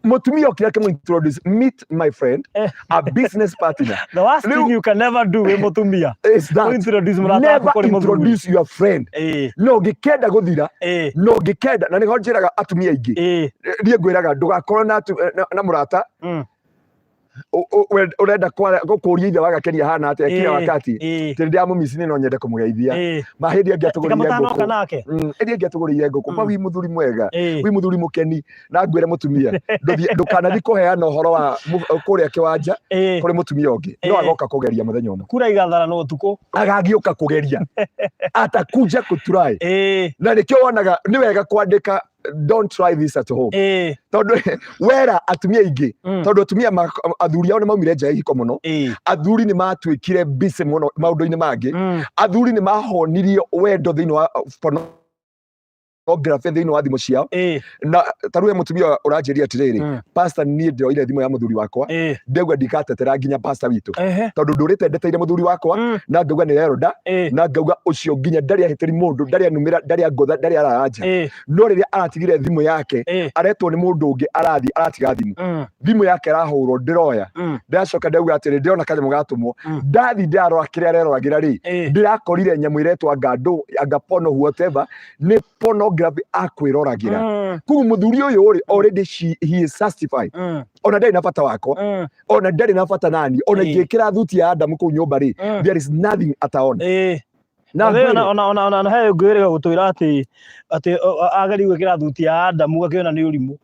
mutumia okira kemu introduce meet my friend a business partner the worst thing you can never do we mutumia is that introduce never introduce your friend no gikenda guthira no gikenda na niho njiraga atumia ingi nie ngwiraga ndugakorwo na murata urenda gukuria ithe wagakenia hana atia kila wakati tiri ndiamumicini no nyende kumugeithia mahindi angiatugurire nguku indi angiatugurire nguku pa wi muthuri mwega wi muthuri mukeni na ngwire mutumia ndukanathi kuheana uhoro wa kuria kiwanja kuri mutumia ungi no agoka kugeria muthenya umwe kura igathara no tuko agagiuka kugeria atakuja kutry na nikio wonaga ni wega kwandika don't try this at home tondu wera atumia ingi tondu atumia athuri ao ni maumire nja ihiko muno athuri ni matwikire busy muno maundu-ini mangi athuri ni mahonirio wendo thiini wa pornography thiini wa thimu ciao na taruwe mutumia uranjiria atiriri pastor nie ndoire thimu ya muthuri wakwa ndegwa ndikatetera nginya pastor witu tondu ndurite ndeteire muthuri wakwa na ngauga ni reroda na ngauga ucio nginya ndari ahitiri mundu ndari anumira ndari angotha ndari araranja no riria aratigire thimu yake aretwo ni mundu ungi aratiga thimu yake arahurwo ndiroya ndacoka ndauga atiri ndirona kanyamu gatumwo ndathi ndarora kiria areroragĩra ri ndirakorire nyamu iretwa anga porno whatever ni pornography akwĩroragira kugu muthuri uyu ri already he is satisfied ona ndari na bata wakwa ona ndari na bata nani ona ngĩkĩra thuti ya Adamu kũu nyũmba ri there is nothing ataona na ona he ngwĩrĩga gũtwĩra ati ageri gwĩkĩra thuti ya Adamu akĩona nĩ ũrimũ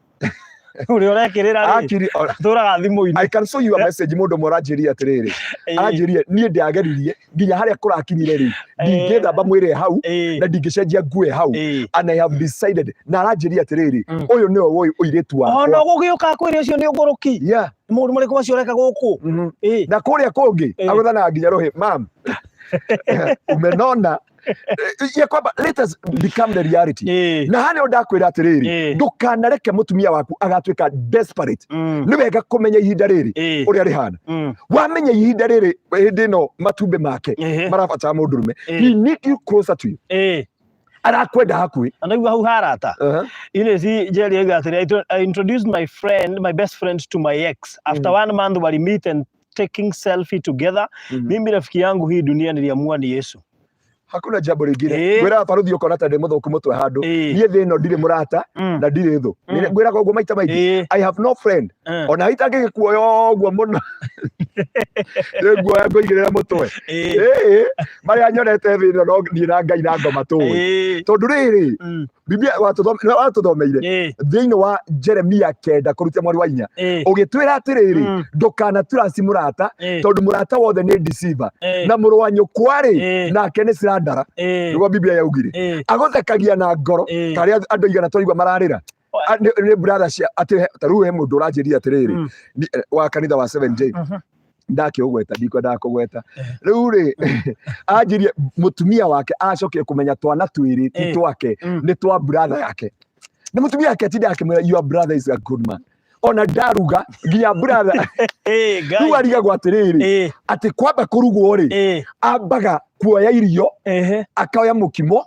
uri urekirira ri turaga thimu-ini I can show you a message mundu moranjiria atiriri anjirie nie ndiageririe nginya haria kurakinyire ri ndingithamba mwire hau na ndingicenjia ngue hau and I have decided na aranjiria atiriri uyu niwe woy uiritu wakwa ona gugiuka kwiri ucio ni uguruki mundu muri kuma cioreka guku na kuria kungi aguthana nginya rohi mam umenona ya kwamba let us become the reality na hane ndakwira atiriri ndukanareke mutumia waku agatwika desperate ni wega kumenya ihinda riri uria rihana wamenya ihinda riri hindi no matumbe make marabata mundurume he need you closer to you arakwenda hakui anaigua hau harata ile si Jerry agatiri I introduced my best friend to my ex after 1 month we meet and taking selfie together mimi rafiki yangu hii dunia niliamua ni Yesu hakuna jambo lingine gwira baruthi ukona ta ndi muthuku mutwe handu nie thi no ndire murata na ndire thu gwira koguo maita maingi I have no friend ona itange kuoyo guo muno guo yangu igirira mutwe mari anyonete thi no ndira ngai na ngoma tu tondu riri Biblia watuthomeire thiini wa Jeremia 9 kurutia mwari wa 4 ugitwira atiriri ndukana turasi murata tondu murata wothe ni deceiver na muru wa nyukwari nake ni slandara niguo Biblia yaugire agothekagia na ngoro taria andu igana twaigua mararira ni brother cia ati taru he mundu uranjiria atiriri wa kanitha wa 7J ndakĩũgweta ndikwenda kũgweta rĩu rĩ anjirie mutumia wake acoke kumenya twana twĩrĩ ti twake ni twa brother yake ni mutumia yake tindi akimwira your brother is a good man ona ndaruga nginya brother rĩu arigagwo atĩrĩrĩ atĩ kwamba kũrugwo rĩ ambaga kuoya irio akoya mũkimo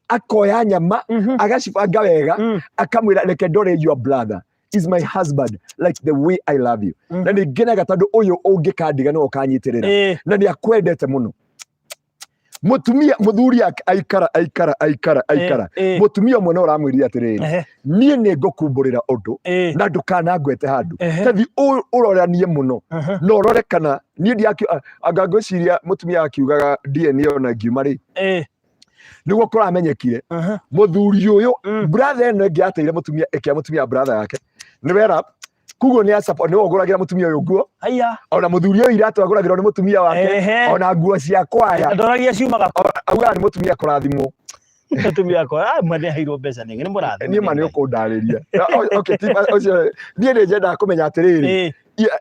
akoya nyama agacibanga wega akamwĩra reke ndore your brother is my husband like the way I love you na nĩ ngenaga tondũ ũyũ ũngĩkandiga no ũkanyitĩrĩra na nĩ akwendete mũno mutumia muthuri aikara mutumia mwe no uramwĩrire atĩrĩrĩ niĩ nĩ ngũkumburĩra ũndũ na ndũkanangwete handũ tathi ũroranie mũno no ũrore kana niĩ anga ngwĩciria mutumia akiugaga DNA ona ngiuma rĩ nĩguo kũramenyekire muthuri ũyũ brother ĩno ĩngĩ ateire mutumia brother yake nĩ wera kugo nĩ support nĩ wogũragĩra mutumia ũyũ nguo ona muthuri ũyũ iratũ agũragĩrwo nĩ mutumia wake ona nguo cia kwaya ndoragia ciumaga auga nĩ mutumia kũrathimwo mutumia kwa mwene hairwo mbeca nĩ mũrathimwo niĩ ma nĩ ũkũndarĩria okay niĩ nĩ njenda kũmenya atĩrĩrĩ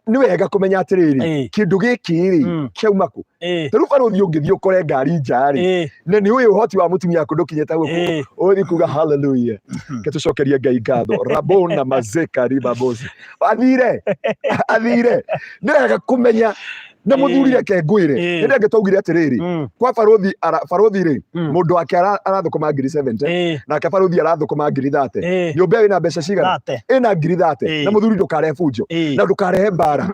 nĩ wega kũmenya atĩrĩrĩ kĩndũ gĩkĩ rĩ kĩauma kũ rĩu barũthi ũngĩthiĩ ũkore ngari nja rĩ na nĩ ũyũ ũhoti wa mutumia ndũkinyĩte gũkũ ũthi kuga hallelujah ketũcokerie Ngai ngatho rabona mazeka ribabosi athire nĩ wega kũmenya na muthuri reke ngwĩre nĩ ndenge twaugire atĩrĩrĩ kwa barũthi rĩ mũndũ wake arathũkũma ngiri 70 nake barũthi arathũkũma ngiri 30 nyũmba ĩna mbeca cigana ĩna ngiri 30 na muthuri ndũkarehe bunjo na ndũkarehe mbara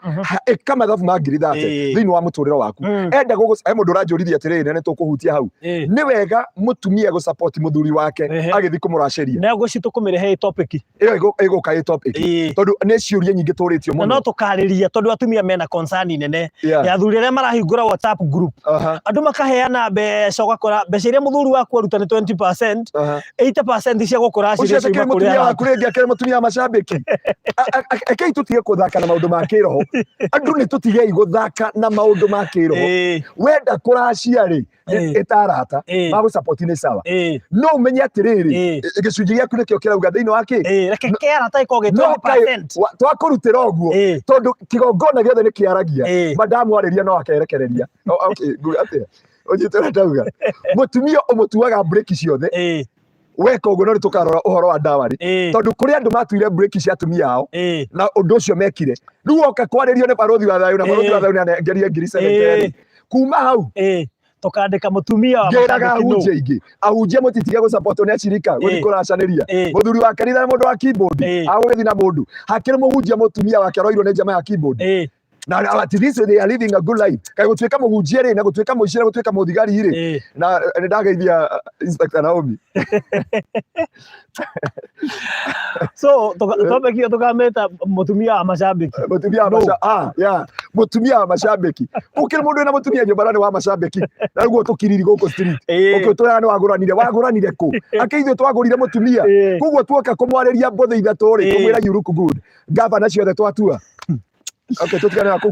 ĩka mathabu ma ngiri 30 thĩinĩ wa mũtũrĩre waku enda he mũndũ ũranjũrithia atĩrĩrĩ nĩ tũkũhutia hau nĩ wega mũtumia gũsupport muthuri wake agĩthiĩ kũmũracĩria na gũcitũkũmĩrehe topic ĩyo ĩgũka ĩ topic tondũ nĩ ciũria nyingĩ tũrĩtio mũno no tũkarĩria tondũ atumia mena concern nene ya thuri arĩa marahingũra WhatsApp group andũ makaheana mbeca ũgakora mbeca iria muthuri waku aruta nĩ 20% 8% cia gũkũracĩria ciuma kũrĩa mutumia waku rĩngĩ akĩrĩ mutumia macambĩki ekei tũtige gũthaka na maũndũ ma kĩroho andũ nĩ tũtigei gũthaka na maũndũ ma kĩroho wenda kũracia rĩ itarata ma support nĩ sawa no ũmenye atĩrĩrĩ gĩcunjĩ gĩaku nĩkĩo kĩrauga thĩinĩ wa kĩ reke kĩarata ĩkorwo gĩ 20% twakũrutĩra ũguo tondũ kĩgongona gĩothe nĩ kĩaragia madamu arĩria no akerekereria okay atĩa ũnyitĩra ndauga mutumia ũmũtuaga break ciothe weka ũguo no tũkarora ũhoro wa ndawa rĩ tondũ kũrĩ andũ matuire break cia atumia ao na ũndũ ũcio mekire rĩu oka kwarĩrio nĩ barũthi wa thayũ na barũthi wa thayũ nĩ ngerie ngiri 70 kuma hau tukandika mutumia wa ngeraga ahunjia ingĩ ahunjia mũtitige gũsupport nĩ acirika gũthiĩ kũracanĩria mũthuri wa kanitha nĩ mũndũ wa keyboard agũgĩthiĩ na mũndũ hakĩrĩ mũhunjia mutumia wake aroirwo nĩ njama ya keyboard na at least they are living a good life kai gũtuĩka mũhunjia rĩ na gũtuĩka mũici na gũtuĩka mũthigari rĩ na nĩ ndageithia Inspector Naomi so tobekio tukameta mutumia wa macambĩki mutumia wa macambĩki ũkĩrĩ mũndũ wĩna mutumia nyũmba nĩ wa macambĩki na rĩu tũkiriri gũkũ street ũkĩtũra nĩ wagũranire kũ akĩithio twagũrire mutumia koguo tuoka kũmwarĩria mbothe ithatũ rĩ kũmwĩra you look good gavana ciothe twatua okay,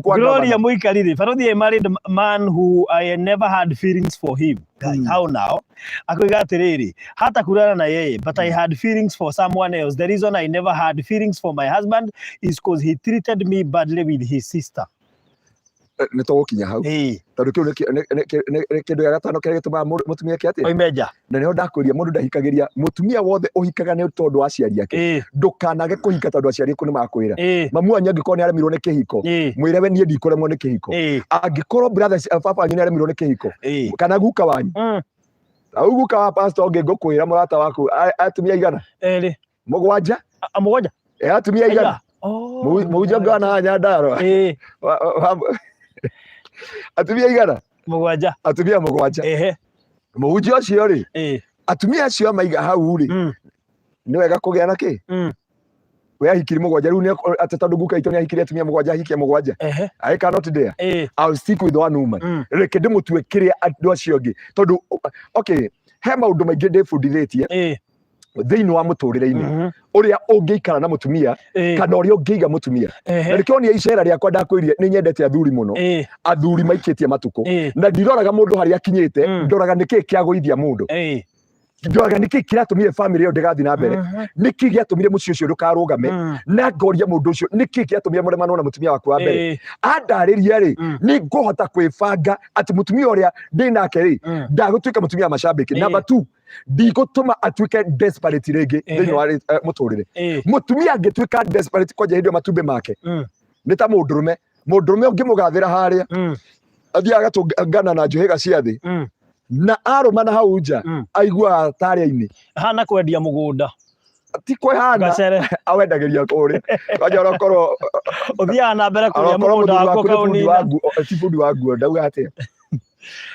Gloria Muikarire, Farothi married a man who I never had feelings for him. How now? Akoiga atiriri, hata kurana na yeye, but I had feelings for someone else. The reason I never had feelings for my husband is because he treated me badly with his sister. Nĩ tũgũkinya hau tondũ kĩu nĩ kĩndũ gĩa gatano kĩrĩa gĩtũmaga mũtumia kĩatĩ oimenja na nĩho ndakũria mũndũ ndahikagĩria mũtumia wothe ũhikaga nĩ tondũ wa aciari ake ndũkanage kũhika tondũ aciari aku nĩ makwĩra mamu wanyu angĩkorwo nĩ aremirwo nĩ kĩhiko mwĩre we niĩ ndikũremwo nĩ kĩhiko angĩkorwo brothers baba wanyu nĩ aremirwo nĩ kĩhiko kana guka wanyu au guka wa pastor ũngĩ ngũkwĩra mũrata waku atumia igana mũgwanja atumia igana mũhunjia ngana Nyandarua atumia igana atumia mũgwanja mũhunjia ũcio rĩ atumia acio maiga hau rĩ nĩ wega kũgĩa na kĩ we ahikiri mũgwanja rĩu atĩ tondũ guka itũ nĩ ahikiri atumia mũgwanja ahikie mũgwanja I cannot dare I'll stick with one woman reke ndĩmũtue kĩrĩa andũ acio angĩ tondũ okay he maũndũ maingĩ ndĩbundithĩtie thĩinĩ wa mũtũrĩre-inĩ ũrĩa ũngĩikara na mũtumia kana ũrĩa ũngĩiga mũtumia na nĩkĩonia icera rĩakwa ndakwĩrire nĩ nyendete athuri mũno athuri maikĩtie matukũ na ndiroraga mũndũ harĩa akinyĩte ndoraga nĩkĩĩ kĩagũithia mũndũ ndoga niki kiratumire family yo ndigathi na mbere niki giatumire mucio ucio ndukarugame na ngoria mundu ucio niki giatumire muremano na mutumia waku wa mbere andariria ri ni ngohota kwibanga ati mutumia uria ndinake ri ndagutuika mutumia wa macambiki. Number 2, ndigutuma atuike desperate ringi thiini wa muturire. Mutumia angituika desperate kwa hindi matumbe make ni ta mundurume ungimugathira haria athia agatungana na njuhiga cia thi na arumana hau nja aigua taria-ini hana kwendia mugunda ti kwehana awendagiria kuri kwanja rokorwo uthia na mbere kuria mugunda wako kauni ti fundi wa nguo ndauga atia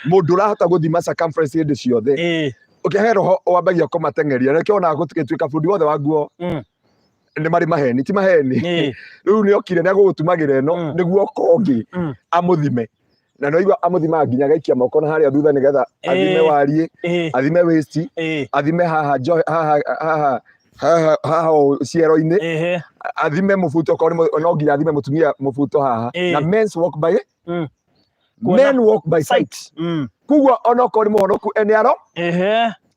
mundu urahota guthima circumference hindi ciothe ukihero wambagia kumatengeria nikio ona gutituika fundi wothe wa nguo ni mari maheni ti maheni riu ni okire ni agugutumagira ino niguo kongi amuthime na no igwa amuthima nginya gaikia moko na haria thutha nigetha athime warie athime waist athime haha ciero-ini athime mubuto ko no nginya athime mutumia mubuto haha na men walk by sight kugwa ono ko ni muhonoku eniaro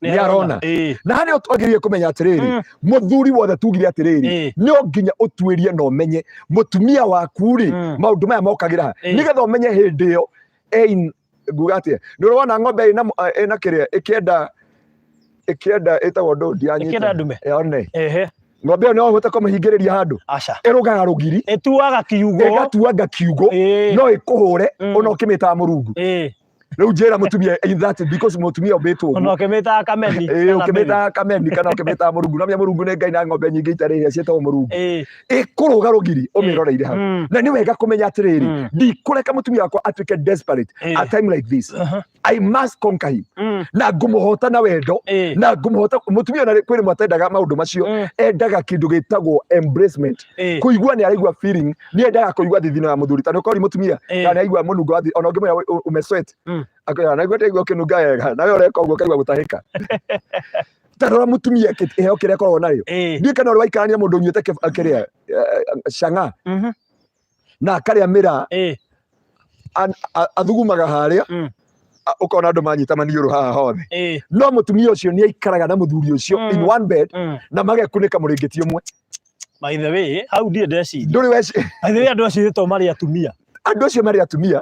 ni arona na hani otwagirie kumenya atiriri muthuri wothe tugire atiriri no nginya utwirie no menye mutumia waku ri maundu maya mokagira nigetha umenye hindi yo ngugate nurona ng'ombe ina kiria ikienda etagwo ndondi anyite ikienda ndume one ng'ombe yo no hote kumihingiriria handu irugaga rugiri ituaga kiugo igatuaga kiugo no ikuhure ona ukimita murungu riu njira mutumia in that because mutumia obetwo ona ukimita kameni ukimita kameni kana ukimita murungu na murungu ne ngai na ng'ombe nyingi itari hia cietagwo murungu ikuruga rugiri umiroreire hau na ni wega kumenya atiriri ndikureka mutumia wakwa atuike desperate at time like this I must conquer him na ngumuhota na wendo na ngumuhota mutumia na kwiri mwatendaga maundu macio endaga kindu gitagwo embracement kuigua ni araigua feeling ni endaga kuigua thithino ya muthuri tano kori mutumia na ni aigua munungu wathi ona ngimya umesweat akoya na igwa tegwa kinunga wega nawe ureka uguo kaigua gutahika tarora mutumia kiheo kiria korwo nayo ndi kana uri waikarania mundu unyuite kiria canga na akaria mira athugumaga haria ukona andu manyita maniuru haha hothe no mutumia ucio ni aikaraga na muthuri ucio in one bed na magekunika muringiti umwe. By the way, how did they nduri weci by the way andu acio to mari atumia andu acio mari atumia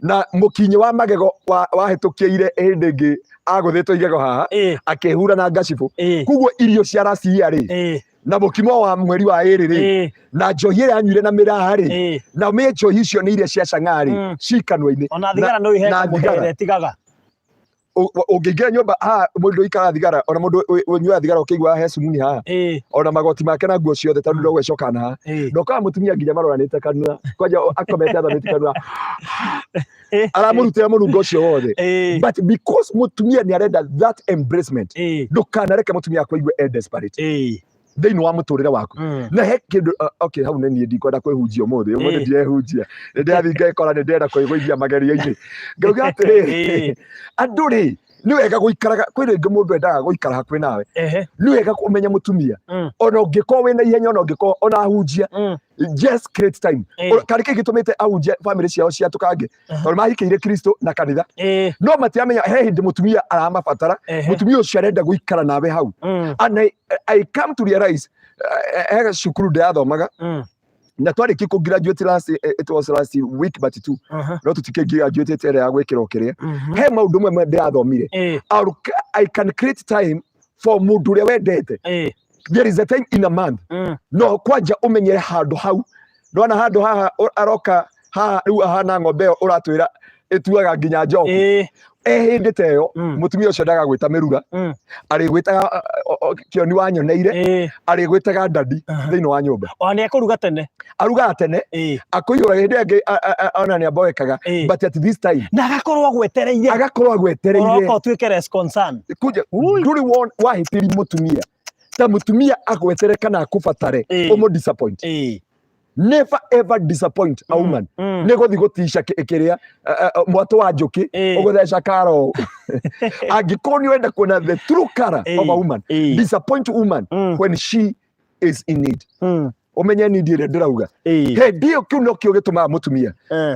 na mukinyi wa magego wahitukiire hindi ngi aguthitwo igego haha akehura na ngacibu kuguo irio cia racia ri na mukimo wa mweri wa iri ri na njohi ira anyuire na miraha ri na me njohi icio ni iria cia cang'ari cikanwa-ini ona thigara no ihe muhere tigaga ungiingira nyumba mundu ikara thigara ona mundu unyua thigara ukigwa he sumuni haha ona magoti make na nguo ciothe tondu ndogwe cokana haha ndoka mutumia nginya maroranite kanua kwanja akomete athanite kanua aramurutira murungo ucio wothe but because mutumia ni arenda that embracement ndukanareke mutumia akwa desperate thiini wa muturire waku na he kindu okay hau ni ndikwenda kwihunjia umuthi ndihunjia ndiathi ngekora ndenda kwiguithia magerio-ini ngauga atiri andu ri ni wega guikaraga kwi ringi mundu endaga guikara hakuhi nawe ni wega kumenya mutumia ona ungikorwo wina ihenya ona ungikorwo ona ahunjia just create time karike gitumite ahunjia family ciao ciatukange tondu mahikiire Kristo na kanitha no matiamenya he hindi mutumia aramabatara mutumia ucio arenda guikara nawe hau and I come to realize cukuru ndiathomaga na twariki ku graduate it was last week but two no tutike graduate tere ya gwikira ukiria he maundu mwe ndiathomire I can create time for mundu uria wendete there is a time in a month no kwanja umenyere handu hau ndona handu haha aroka haha riu ahana ng'ombe uratwira ituaga nginya njoku hindi teyo mutumia ucio ndaga gwita mirura ari gwitaga kioni wa nyoneire ari gwitaga ndadi thiini wa nyumba oni akuruga tene aruga tene akuiyura hindi ngi ona ni aboekaga but at this time na agakorwo agwetereire oroko twike responsan kuja nduri wahitiri mutumia ta mutumia agwetere kana akubatare umu disappoint never ever disappoint a woman nego thigotisha kiria mwato wa njuki ugutheca karo angikorwo ni wenda kuona the true color of a woman disappoint woman when she is in need umenye ni ndire ndirauga ndio kiu no kio gituma mutumia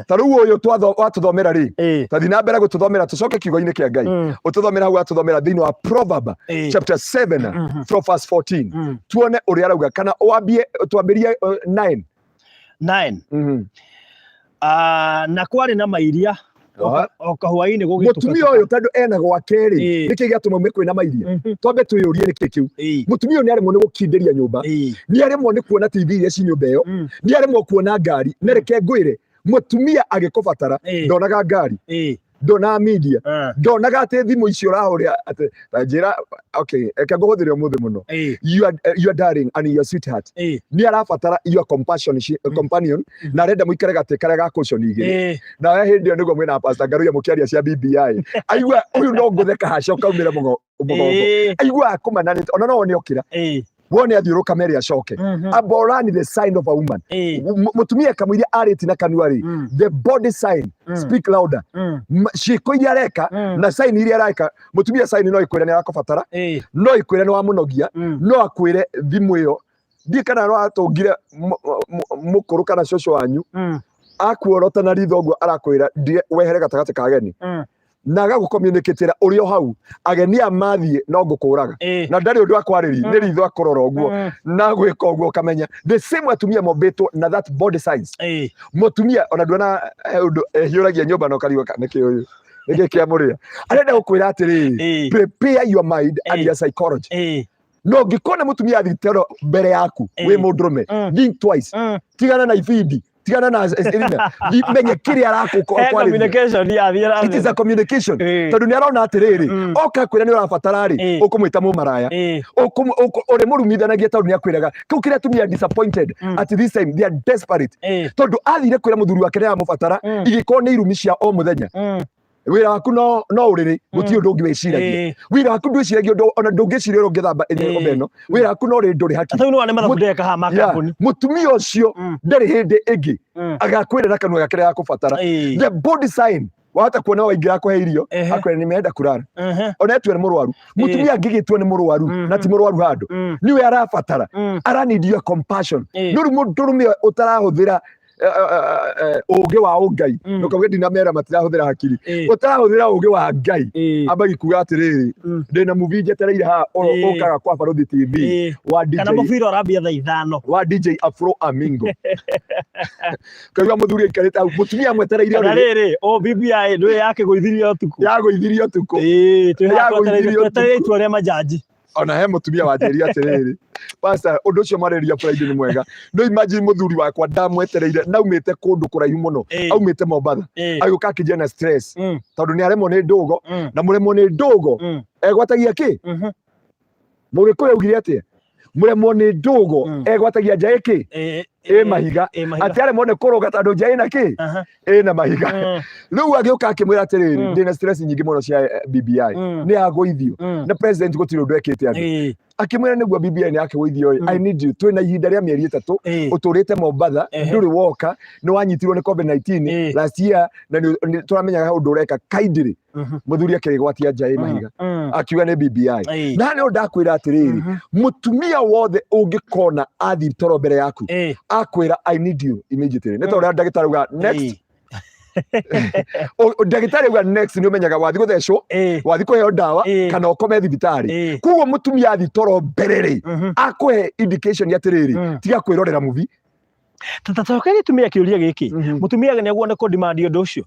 ta riu uyu watuthomera ri tathi na mbere gututhomera tucoke kiugo-ini kia Ngai ututhomera hau atuthomera thiini wa Proverb chapter 7 from verse 14 tuone uria arauga kana wambie twambirie 9 na kwari na mairia o kahwaini gugituka mutumia uyu tondu ena gwake ri niki giatuma ume kwina mairia twambe twiyurie niki kiu mutumia uyu ni aremwo ni gukinderia nyumba ni aremwo ni kuona TV iria ci nyumba iyo ni aremwo kuona ngari nereke ngwire mutumia agikubatara ndonaga ngari ndona media ndonaga ati thimu icio urahuria ati njira okay eka nguhuthiria umuthi muno you are darling and your sweetheart ni arabatara your companion na renda muikare gate kare ga cushion igiri na we hindi niguo mwina pastor Ngaruya mukiaria cia BBI aigua uyu no ngutheka haca ukaumira mugongo aigua akumananite ona no one okira wone athiuruka meri acoke aborani the sign of a woman mutumia kamwiria ariti na kanuari the body sign speak louder ciiko iria areka na sign iria areka mutumia sign no ikwira ni arakubatara no ikwira ni wa munogia no akwire thimu iyo ndi kana no atungire mukuru kana ciocio wanyu akuorota na rithoguo arakwira wehere gatagati ka ageni na gagucommunicatera urio hau ageni amathie no ngukuraga na ndari undu akwariria ni ritho akorora uguo na gwika uguo kamenya the same atumia mombetwo na that body size mutumia ona ndona undu hiuragia nyumba no kariwa niki uyu niki kiamuria arenda gukwira atiri prepare your mind and your psychology no ngikona mutumia athitero mbere yaku wi mundurume think twice tigana na ibindi tigana na Elina menye kiri arakuko communication ya it is a communication tondu ni arona atiriri oka kwira ni urabatara ri ukumwita mu maraya uri murumithanagia tondu ni akwiraga kau kira tumia disappointed at this time they are desperate tondu athire kwira muthuri wake ni amubatara igiko ni irumi cia o muthenya wira waku no uriri guti undu ungi wiciragia wira waku ndwiciragia undu ona ndungiciria ungithamba omeno wira waku no ri nduri haki atau no ane mathundeka ha makambuni mutumia ucio ndari hindi ingi agakwira na kanua gake ya kubatara the body sign wahota kuona waingira kuhe irio akwira ni menda kurara ona etwe ni murwaru mutumia ngigitwe ni murwaru na ti murwaru handu niwe arabatara aranidio compassion nuri mundurume utarahuthira uge wa Ngai nokauge ndinamera matirahuthira hakiri utarahuthira uge wa Ngai abagi kuga atiriri ndina movie njetereire ha okaga kwa Barothi TV wa DJ kana mubira urambia thaa 5 wa DJ Afro Amingo kaiwa muthuri ikarite au mutumia mwetereire riri o BBI ndwe yake goithirio tuku twetereire itwa majaji ona he mutumia wanjeria atiriri pastor undu ucio mareria Friday ni mwega no imagine muthuri wakwa ndamwetereire naumite kundu kuraihu muno aumite Mombatha ayuka akijana stress tondu ni aremwo ni ndugo na muremwo ni ndugo egwatagia ki mugikuyu ugire atia muremwo ni ndugo egwatagia njai ki mahiga ati aremwo ni kuruga tondu njai na ki na mahiga riu agiuka akimwira atiriri ndina stress nyingi muno cia BBI ni agoithio na president gutiri undu ekite andu akimwira niguo BBI ni yake goithio I need you twina ihinda ria mieri 3 uturite Mombatha nduri woka ni wanyitirwo ni COVID-19 last year na turamenyaga undu ureka kindly muthuri akirigwatia njai mahiga akiuga ni BBI na ni ndakwira atiriri mutumia wothe ungikona athi toro mbere yaku akwira I need you immediately ni tondu ndagitari uga next ndagitari uga next ni umenyaga wathi guthecwo wathi kuheo ndawa kana ukome thibitari kuguo mutumia athi toro mberere akuhe indication ya atiriri tiga kwirorera movie tatatoka tumia kiuria giki mutumia ni aguone ko demand undu ucio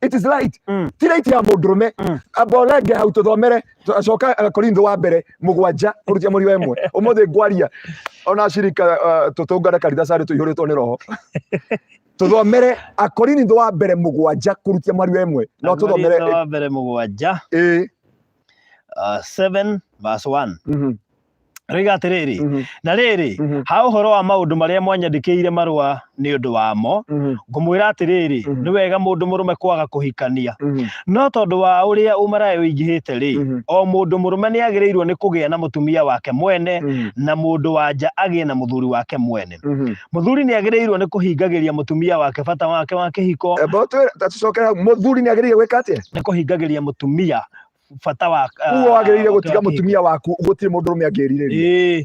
it is right ti right ya mundurume abolege hau tuthomere acoka Korintho wa mbere 7 kurutia muri wemwe umuthe ngwaria ona shirika tutungana kanitha sari tuihuritwo ni roho tuthomere Korintho wa mbere 7 kurutia muri wemwe no tuthomere wa mbere 7 7 verse 1 riga atiriri na riri ha uhoro wa maundu maria mwanyandikiire marua ni undu wamo ngumwira atiriri ni wega mundu murume kwaga kuhikania no tondu wa uria umarayo ingihite ri o mundu murume ni agirirwo ni kugia na mutumia wake mwene na mundu wanja agie na muthuri wake mwene muthuri ni agirirwo ni kuhingagiria mutumia wake bata wake wa kihiko tatucoke muthuri ni agirirwo gwika atia ni kuhingagiria mutumia bata wa kuo wagirire gutiga mutumia waku gutire mundu rume angirireria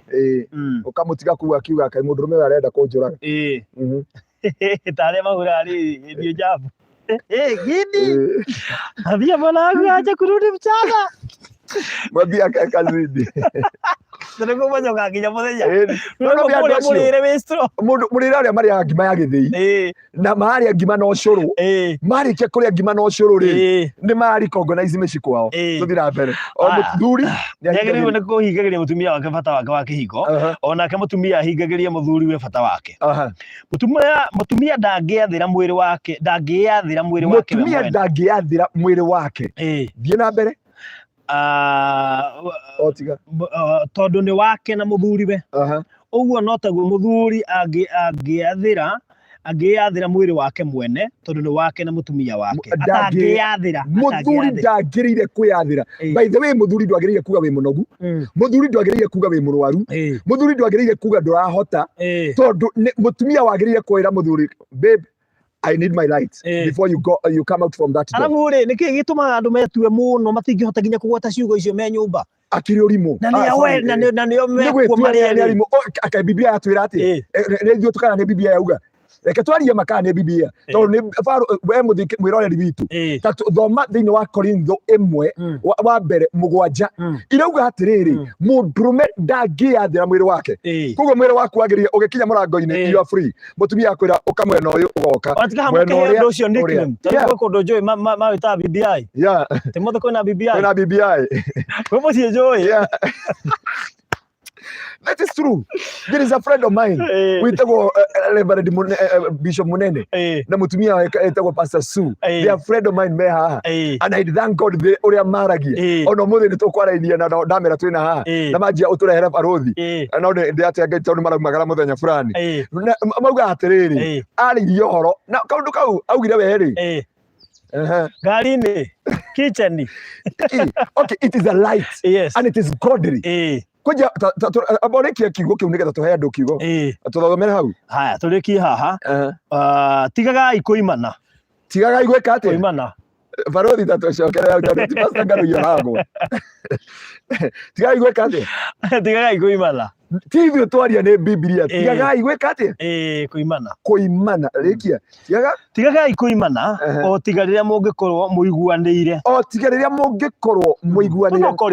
ukamutiga kuo akiuga kai mundu rume arenda kunjuraga tare mahura ari ndio jabu gidi abia mwanangu acha kurudi mchana mwambia kazidi Ndio mwanzo kaginya muthenya murire aria mari ngima ya githii na mari ngima no curu mari ke kuria ngima no curu ri ni mari organize mici kwao tuthira mbere o muthuri yagiriwe ni kuhingagiria mutumia wake bata wake wa kihiko onake mutumia ahingagiria muthuri we bata wake mutumia ndangiathira mwiri wake mutumia ndangiathira mwiri wake thie na mbere tondu ni wake na muthuriwe uguo no taguo muthuri angiathira mwiri wake mwene tondu ni wake na mutumia wake atangiathira muthuri ndangirire kwiathira by the way muthuri ndwagirire kuga wi munogu muthuri ndwagirire kuga wi murwaru muthuri ndwagirire kuga ndurahota tondu mutumia wagirire kwira muthuri babe I need my light before you come out from that door. Alafu ri niki gitumaga andu metue muno matingihota ginya kugwata ciugo icio me nyumba akiri urimu na ni yo mekwo mari arimu aka Biblia atwira ati ni thio tukana ni Biblia yauga reke twarie makana ni Biblia tondu ni we muthiki mwiroreri witu tatu thoma thiini wa Korintho 1 wa mbere 7 irauga atiriri mundurume ndangiathira mwiri wake kugo mwiri waku wagirie ugikinya murango-ini you are free mutumia akwira ukamwena uyu ugoka mwena uria ucio nickname tatu kundu njui mawita BBI timothe kwina BBI we mucie njui That is true. There is a friend of mine. Witagwo Reverend Bishop Munene. Na mutumia etagwo Pastor Sue. They are friend of mine me haha. And I thank God the uria maragia. Ono muthi ni tukwarainia na ndamera twina haha. Na majia uturehere barothi. Na ndi ati angita ni maragumagara muthenya fulani. Mauga atiriri. Ari yohoro. Na kaundu kau augire weheri. Gari-ini kitchen. Okay, it is a light. Yes. And it is godly. Kuja aborikia kiugo kiu nigetha tuhe andu kiugo tuthomere hau haya turikie haha tigagai kuimana gwika ati kuimana barothi tatucokere hau tondu ti pastor Ngaru yoragwo tigagai gwika ati tigagai kuimana tithio twaria ni Biblia tigagai gwika ati kuimana rikia tigagai kuimana o tiga riria mungikorwo muiguanire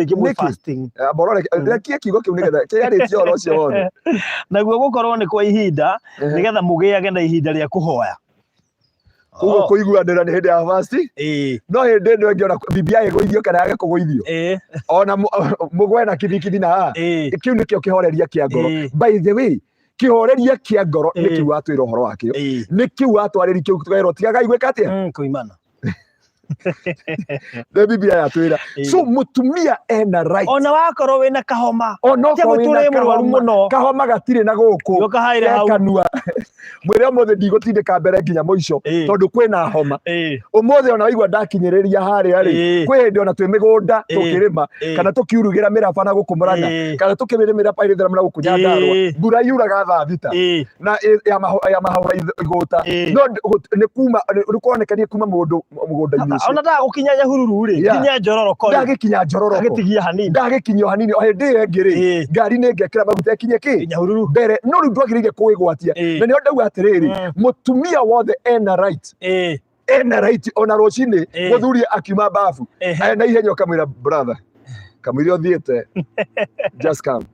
ni fasting borore rekia kiugo kiu nigetha kiari tioro ucio wothe naguo gukorwo ni kwa ihinda nigetha mugiage na ihinda ria kuhoya kugo kuiguanira ni hindi ya fasting no hindi ndo ngiona Biblia iguithio kana yage kuguithio ona mugwe na kithi na kiu nikio kihoreria kia ngoro by the way kihoreria kia ngoro ni kiu atwira uhoro wakio ni kiu atwariri kiu tugairwo tigagai gwika atia kuimana the Biblia yatwira so mutumia ena right ona wakorwo wina kahoma tiago turi murwaru muno kahoma gatire na guku kanua mwire omothe ndigutindika mbere nginya muico tondu kwina homa omothe ona waigua ndakinyiriria haria ri kwi hindi ona twi migunda tukirima kana tukiurugira miraba na gukumurana kana tukirimira pairithira na gukunya ndarwa mbura yuraga thaa thita na ya mahora iguta no ni kuma ni kuonekania kuma mugunda-ini ona da gukinya Nyahururu ri kinya Njororoko ndagikinya Njororoko agitigia hanini ndagikinyio hanini o hindi engiri ngari ni ngekira maguta kinye ki Nyahururu mbere no ru ndwagirire kuigwatia na ni ndauga atiriri mutumia wothe ena right ona rocini muthuri akiuma bafu na ihenya ukamwira brother kamwire othiete just come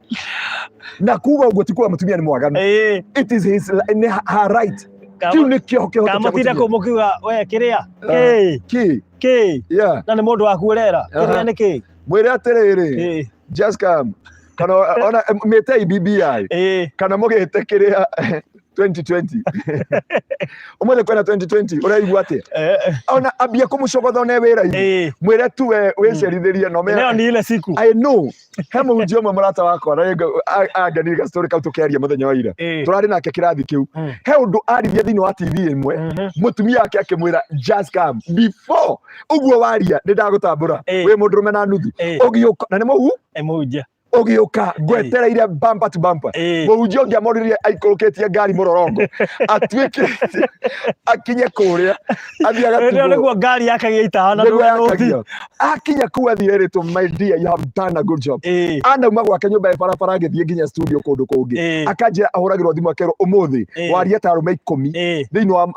na kuga uguo tikuwa mutumia ni mwaganu it is her right kiu ni kio kamutire kumukiuga we kiria na ni mundu wa kuurera kiria ni ki mwire atiriri just come kana ona metei BBI kana mugite kiria 2020 umwele kwena 2020 uraigua atia ona ambia kumucogotha ne wira-ini mwire tu wicerithirie no me ni ile siku I know hemo unjio mwe murata wakwa anganire ka story kautu kiaria muthenya wa ira turari nake kirathi kiu he undu arithia thiini wa TV imwe mutumia yake akimwira just come before uguo waria ni ndagutambura wi mundurume na nuthu ugiuka na ni muhu emuje Ogioka gwetereire bumper to bumper muhunjia ungia moririe aikũrũkĩtie ngari mũrorongo atuĩke akinye kũrĩa athiaga nĩguo ngari yakagia itahana akinya kũu athire rĩtũ my dear you have done a good job anauma gwake nyũmba ya barabara agĩthiĩ nginya studio kũndũ kũngĩ akanjĩra ahũragĩrwo thimũ akerwo ũmũthĩ waria ta arũme 10 thĩinĩ wa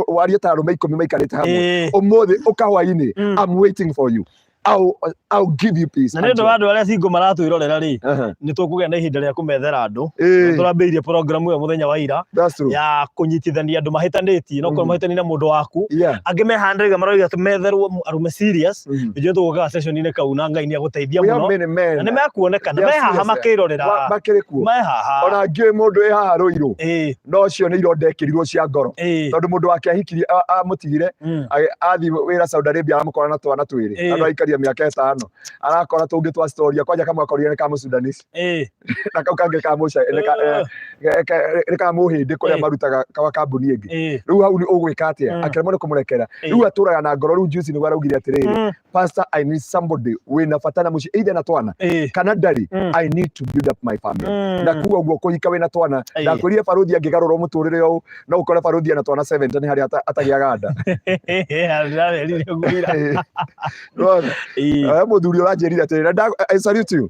waria ta arũme 10 maikarĩte hamwe ũmũthĩ ũka hwainĩ I'm waiting for you. I'll give you peace. Na nĩndũ andũ arĩa cingo maratwĩrorera rĩ nĩ tũkũgĩa na ihinda rĩa kũmethera andũ tũrambĩrĩirie program ĩyo mũthenya wa ira ya kũnyitithania andũ mahĩtanĩtie no kũrĩ mahĩtania na mũndũ waku angĩ mehandĩrĩga maroiga tũmetherwo arũme serious nĩguo tũgũkaga session-inĩ kau na Ngai nĩ agũteithia mũno na nĩ mekuonekana me haha makĩrorera makĩrĩ kuo me haha ona ngĩoĩ mũndũ wĩ haha rũirũ no cio nĩ ironda ekĩrirwo cia ngoro tondũ mũndũ wake ahikirie amũtigire athiĩ wĩra Saudi Arabia amũkora na twana twĩrĩ andũ aikaria mĩaka 5 arakora tũngĩ twa story kwanja kamwe akorire nĩ ka Sudanese na kau kangĩ ka mũca nĩ ka mũhĩndĩ kũrĩa marutaga kwa kambuni ĩngĩ rĩu hau nĩ ũgwĩka atĩa akĩremwo nĩ kũmũrekera rĩu atũraga na ngoro rĩu juice nĩguo araugire atĩrĩrĩ pastor I need somebody wĩna bata na mũciĩ either na twana kana ndarĩ I need to build up my family na kuo ũguo kũhika wĩna twana ndakwĩrire baruthi angĩgarũra mũtũrĩre ũyũ no ũkore baruthi na twana 7 nĩ harĩa atagĩaga nda mũthuri ũranjĩrire atĩrĩrĩ I salute you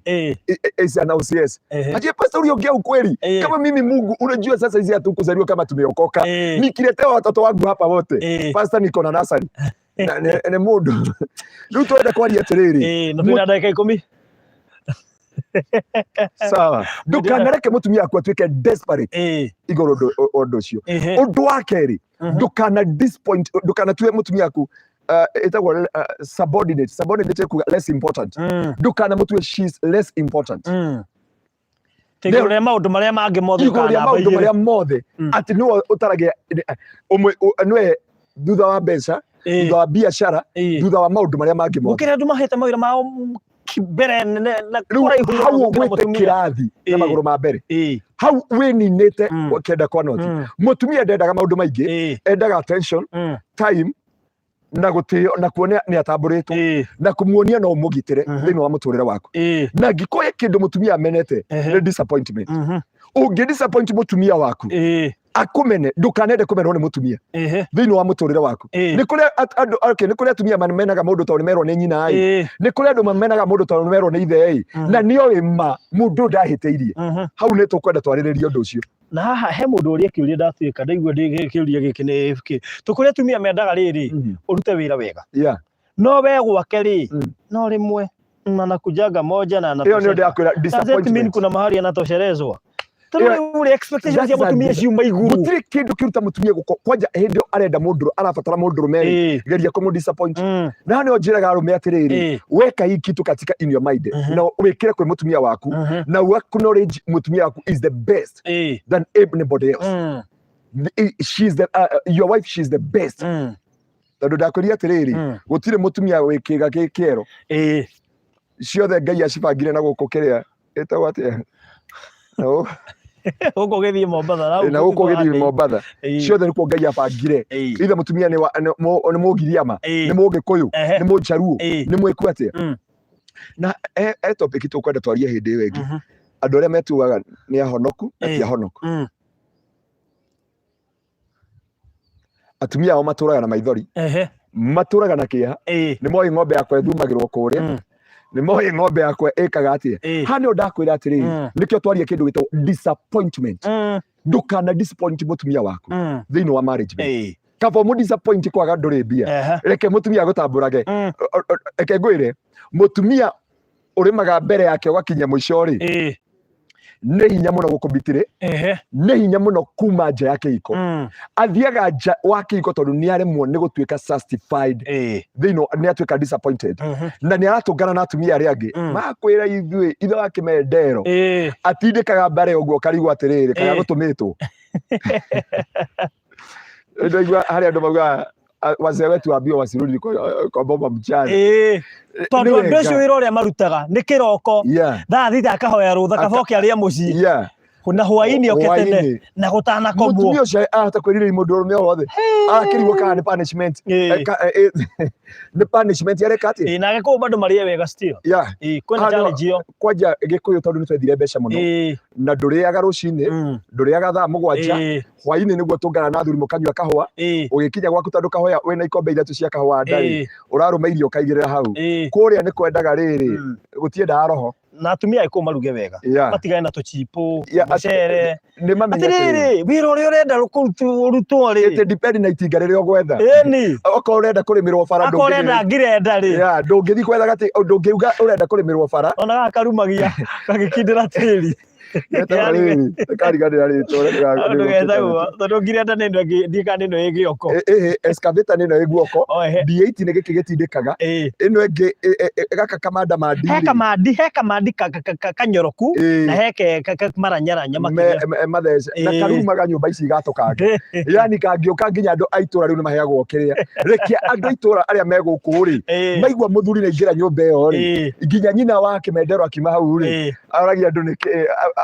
is an OCS aje pastor uliongea ukweli kama mimi Mungu unajua sasa hizi hatukuzaliwa kama tumeokoka nikiletea watoto wangu hapa wote pastor niko na nasari na mundu rĩu twende kwaria atĩrĩrĩ na twĩna ndagĩka 10 sawa ndukanareke mũtumia waku atuĩke desperate igũrũ ũndũ ũcio ũndũ wa kerĩ ndukana disappoint ndukanatue mũtumia waku itagwo subordinate kuga less important ndukana mũtue she's less important tegũrĩa maũndũ marĩa mangĩ mothe igũrĩa maũndũ marĩa mothe atĩ nĩwe ũtaragia nĩwe thutha wa mbeca thutha wa biacara thutha wa maũndũ marĩa mangĩ mothe gũkĩrĩa andũ mahete mawĩra mao mbere na kũraihu hau ũgwĩte kĩrathi na magũrũ ma mbere hau wĩninĩte ũkĩenda kwa noti mũtumia ndendaga maũndũ maingĩ endaga attention time na gũtĩo na kuona nĩ atambũrĩtwo na kũmuonia no mũgitĩre thĩinĩ wa mũtũrĩre waku na ngĩkoya kĩndũ mũtumia amenete nĩ disappointment ũngĩ disappoint mũtumia waku akumene ndukanende kumenwo nĩ mũtumia thĩinĩ wa mũtũrĩre waku nĩ kũrĩa andũ nĩ kũrĩa atumia mamenaga mũndũ tondũ merwo nĩ nyina nĩ kũrĩa andũ mamenaga mũndũ tondũ merwo nĩ ithe na nĩoĩ ma mũndũ ndahĩtĩirie hau nĩ tũkwenda twarĩrĩria ũndũ ũcio na haha he mũndũ ũrĩa kĩũria ndatuĩka ndaigua kĩũria gĩkĩ nĩ tũkũrĩa atumia mendaga rĩrĩ ũrute wĩra wega no we gwake rĩ no rĩmwe anakujanga moja na anatoshelezwa disappointment kuna mahali anatoshelezwa ule expectations ya mũtumia ciuma iguru gũtirĩ kĩndũ kĩruta mũtumia gũkũ kwanja hĩndĩ araenda mũndũ arabatara mũndũ rũme geria kũmũ disappoint na nĩo njĩraga arũme atĩrĩrĩ weka hii kitu katika in your mind na wĩkĩre kwĩ mũtumia waku na acknowledge mũtumia waku is the best than anybody else she's the your wife she's the best tondũ ndakwĩria atĩrĩrĩ gũtirĩ mũtumia wĩkĩga kĩero ciothe Ngai acibangire na gũkũ kĩrĩa ĩtagwo atĩa no gũkũ gĩthiĩ Mombatha na gũkũ gĩthiĩ Mombatha ciothe nĩkuo Ngai abangire ithe mũtumia nĩ mũgiriama nĩ mũgĩkũyũ nĩ mũjaruo nĩ mwĩku atĩa na topic tũkwenda twarie hĩndĩ ĩyo ĩngĩ andũ arĩa metuaga nĩ ahonoku ti ahonoku atumia ao matũraga na maithori matũraga na kĩeha nĩ moĩ ng'ombe yakwa ĩthumagĩrwo kũrĩa nĩ moĩ ng'ombe yakwa ĩkaga atĩa ha nĩyo ndakwĩra atĩrĩrĩ nĩkĩo twaria kĩndũ gĩtagwo disappointment ndũkana disappoint mũtumia waku thĩinĩ wa marriage kaba mũ disappoint kwaga ndũrĩ mbia reke mũtumia gũtambũrage reke ngwĩre mũtumia ũrĩmaga mbere yake ũgakinya mũico rĩ nĩ hinya mũno gũkũmbitĩrĩ nĩ hinya mũno kuma nja ya kĩhiko athiaga nja wa kĩhiko tondũ nĩ aremwo nĩ gũtuĩka satisfied thĩinĩ nĩ atuĩka disappointed na nĩ aratũngana na atumia arĩa angĩ makwĩra ithuĩ ithe wa kĩmendero atindĩkaga mbere ũguo karigwo atĩrĩrĩ kana gũtũmĩtwo ndaigua harĩa andũ mauga wazee wetu ambio wasirudi kwa bomba mchana tondũ andũ acio wĩra ũrĩa marutaga nĩ kĩroko thaa thita akahoya rũtha kaboke arĩa mũciĩ kuna hwaini oketene na gutana kombo mutumia ucio ahota kwirira mundu rume wothe akirigwo kana ni punishment ni punishment yare kati na geko bado maria wega still kwena challenge yo kwanja gikuyu tondu nitwethire mbeca muno na nduriaga rucini nduriaga thaa 7 hwaini niguo tungana na thuri mukanywa kahua ugikinya gwaku tondu kahoya wina ikombe ithatu cia kahua ndari uraruma irio kaigirira hau kuria ni kwendaga riri gutiendaga roho na atumia iko maruge wega matigane na tuchipo macere ni mamenya atiriri wira uria urenda rutwo ri it depend na itinga riri ogwetha ni oko urenda kurimirwo bara ndungirenda ngirenda ri ndungithi kwetha gati ndungiuga urenda kurimirwo bara ona gakarumagia gagikindira tiri kariganira ritore tondu ngirenda nino ndikana ino igioko excavator nino iguoko D8 ni giki gitindikaga ino ingi gaka kamanda madi he kamandi kanyoroku na heke maranyaranya mathece na karumaga nyumba ici igatokange yani kangioka nginya andu aitura riu ni maheagwo kiria rekia andu aitura aria meguku ri maigua muthuri na ingira nyumba iyo ri nginya nyina wake Mendero akima hau ri aragia andu ni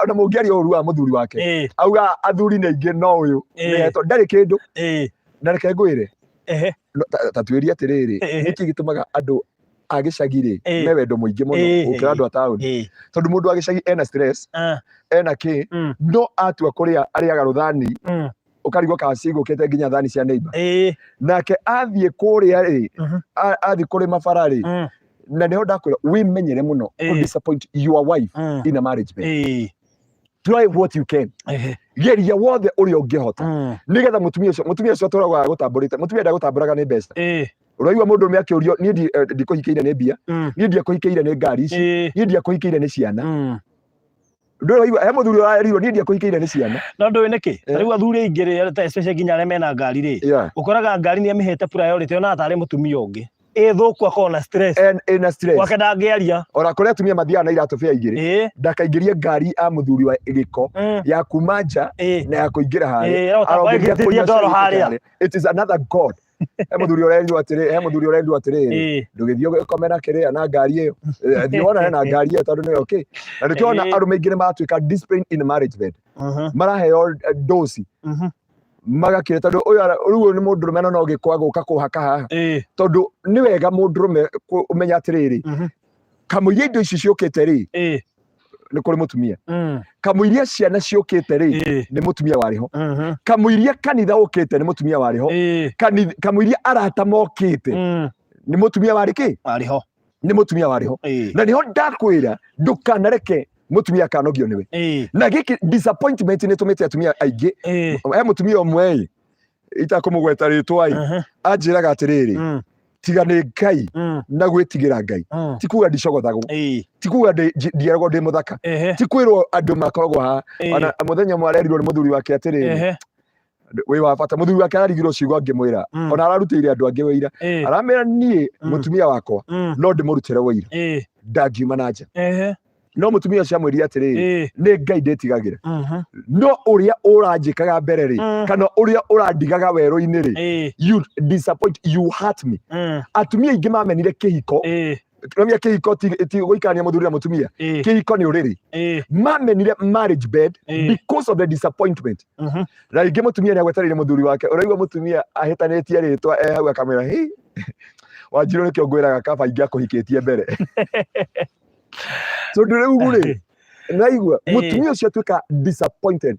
ona mungiaria uru wa muthuri wake auga athuri ni ingi no uyu neto ndari kindu na reke ngwire tatuiria atiriri niki gitumaga andu agicagire me wendo muingi muno ukira andu a tauni tondu mundu agicagi ena stress ena ki no atua kuria ariaga ruthani ukarigwo kacigo kete nginya thani cia neighbor nake athie kuria ri athie kuri mafarari na neho ndakwira wimenyere muno to disappoint your wife in a marriage bed try what you can geria wothe uria ungihota nigetha mutumia ucio turagwa gutamburite mutumia ndagutamburaga ni best uraigua mundu me akiurio ni ndikuhikeire ni mbia ni ndiakuhikeire ni ngari ici ni ndiakuhikeire ni ciana nduraigua he muthuri arirwo ni ndiakuhikeire ni ciana no ndu winiki riu athuri ingire especially nginya arĩa mena ngari ri ukoraga ngari ni amihete priority ona atari mutumia ungi thuku akona stress ena stress wake ndangiaria ora kuria atumia mathiaga na iratu bia igiri ndakaingirie ngari a muthuri wa giko ya kumanja na ya kuingira haria it is another god he muthuri urendu atiri ndugithio komera kiria na ngari iyo thiona na ngari iyo tondu ni okay na nikiona arume ingire matuika discipline in marriage bed maraheo dosi magakire tondu uyu ni mundu rume no gikwa guka kuhaka haha tondu ni wega mundu rume umenya atiriri kamuiria indo ici ciukite ri ni kuri mutumia kamuiria ciana ciukite ri ni mutumia wariho kamuiria kanitha ukite ni mutumia wariho kamuiria arata mokite ni mutumia wariki wariho ni mutumia wariho na niho ndakwira ndukanareke mutumia kanogio niwe na giki disappointment ni tumite atumia aingi he mutumia umwe itakumugweta ritwa anjiraga atiriri tiga ni Ngai na gwitigira Ngai tikuga ndicogothagwo tikuga ndieragwo ndi muthaka tikwirwo andu makoragwo ha ona muthenya mwarerirwo ni muthuri wake atiriri we wa bata muthuri wake ararigirwo ciugo ngimwira ona ararutire andu angi wira aramera nie mutumia wakwa no ndimurutire wira ndangiuma na nja no mutumia cia mwiri atiriri ni Ngai ndetigagira no uria uranjikaga mbere ri kana uria urandigaga weru-ini ri you disappoint, you hurt me atumia ingi mamenire kihiko Tumia kihiko ti guikania muthuri na mutumia kihiko ni uriri mamenire marriage bed because of the disappointment na ingi mutumia ni agwetarire muthuri wake uraigwa mutumia ahetanetie ritwa hau akamwira hi Wanjiru ni kio ngwiraga kaba ingi akuhikitie mbere so ndurugure naigua mutumia ucio atuika disappointed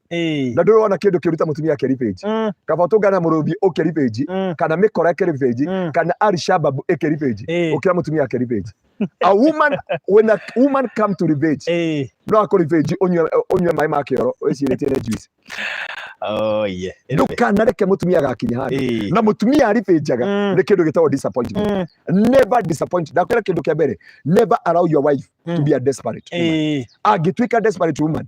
na ndurona kindu kiruta mutumia ke revenge kaba tungana muruthi uke revenge kana mikora ke revenge kana Al-Shabaab ke revenge ukira mutumia ke revenge a woman when a woman come to revenge no akore revenge onywe mai makioro ecirete ne juice ndukanareke mutumia gakinya handi na mutumia aripenjaga ni kindu gitawo disappointment never disappoint ndakwira kindu kia mbere never allow your wife to be a desperate woman agitwika desperate woman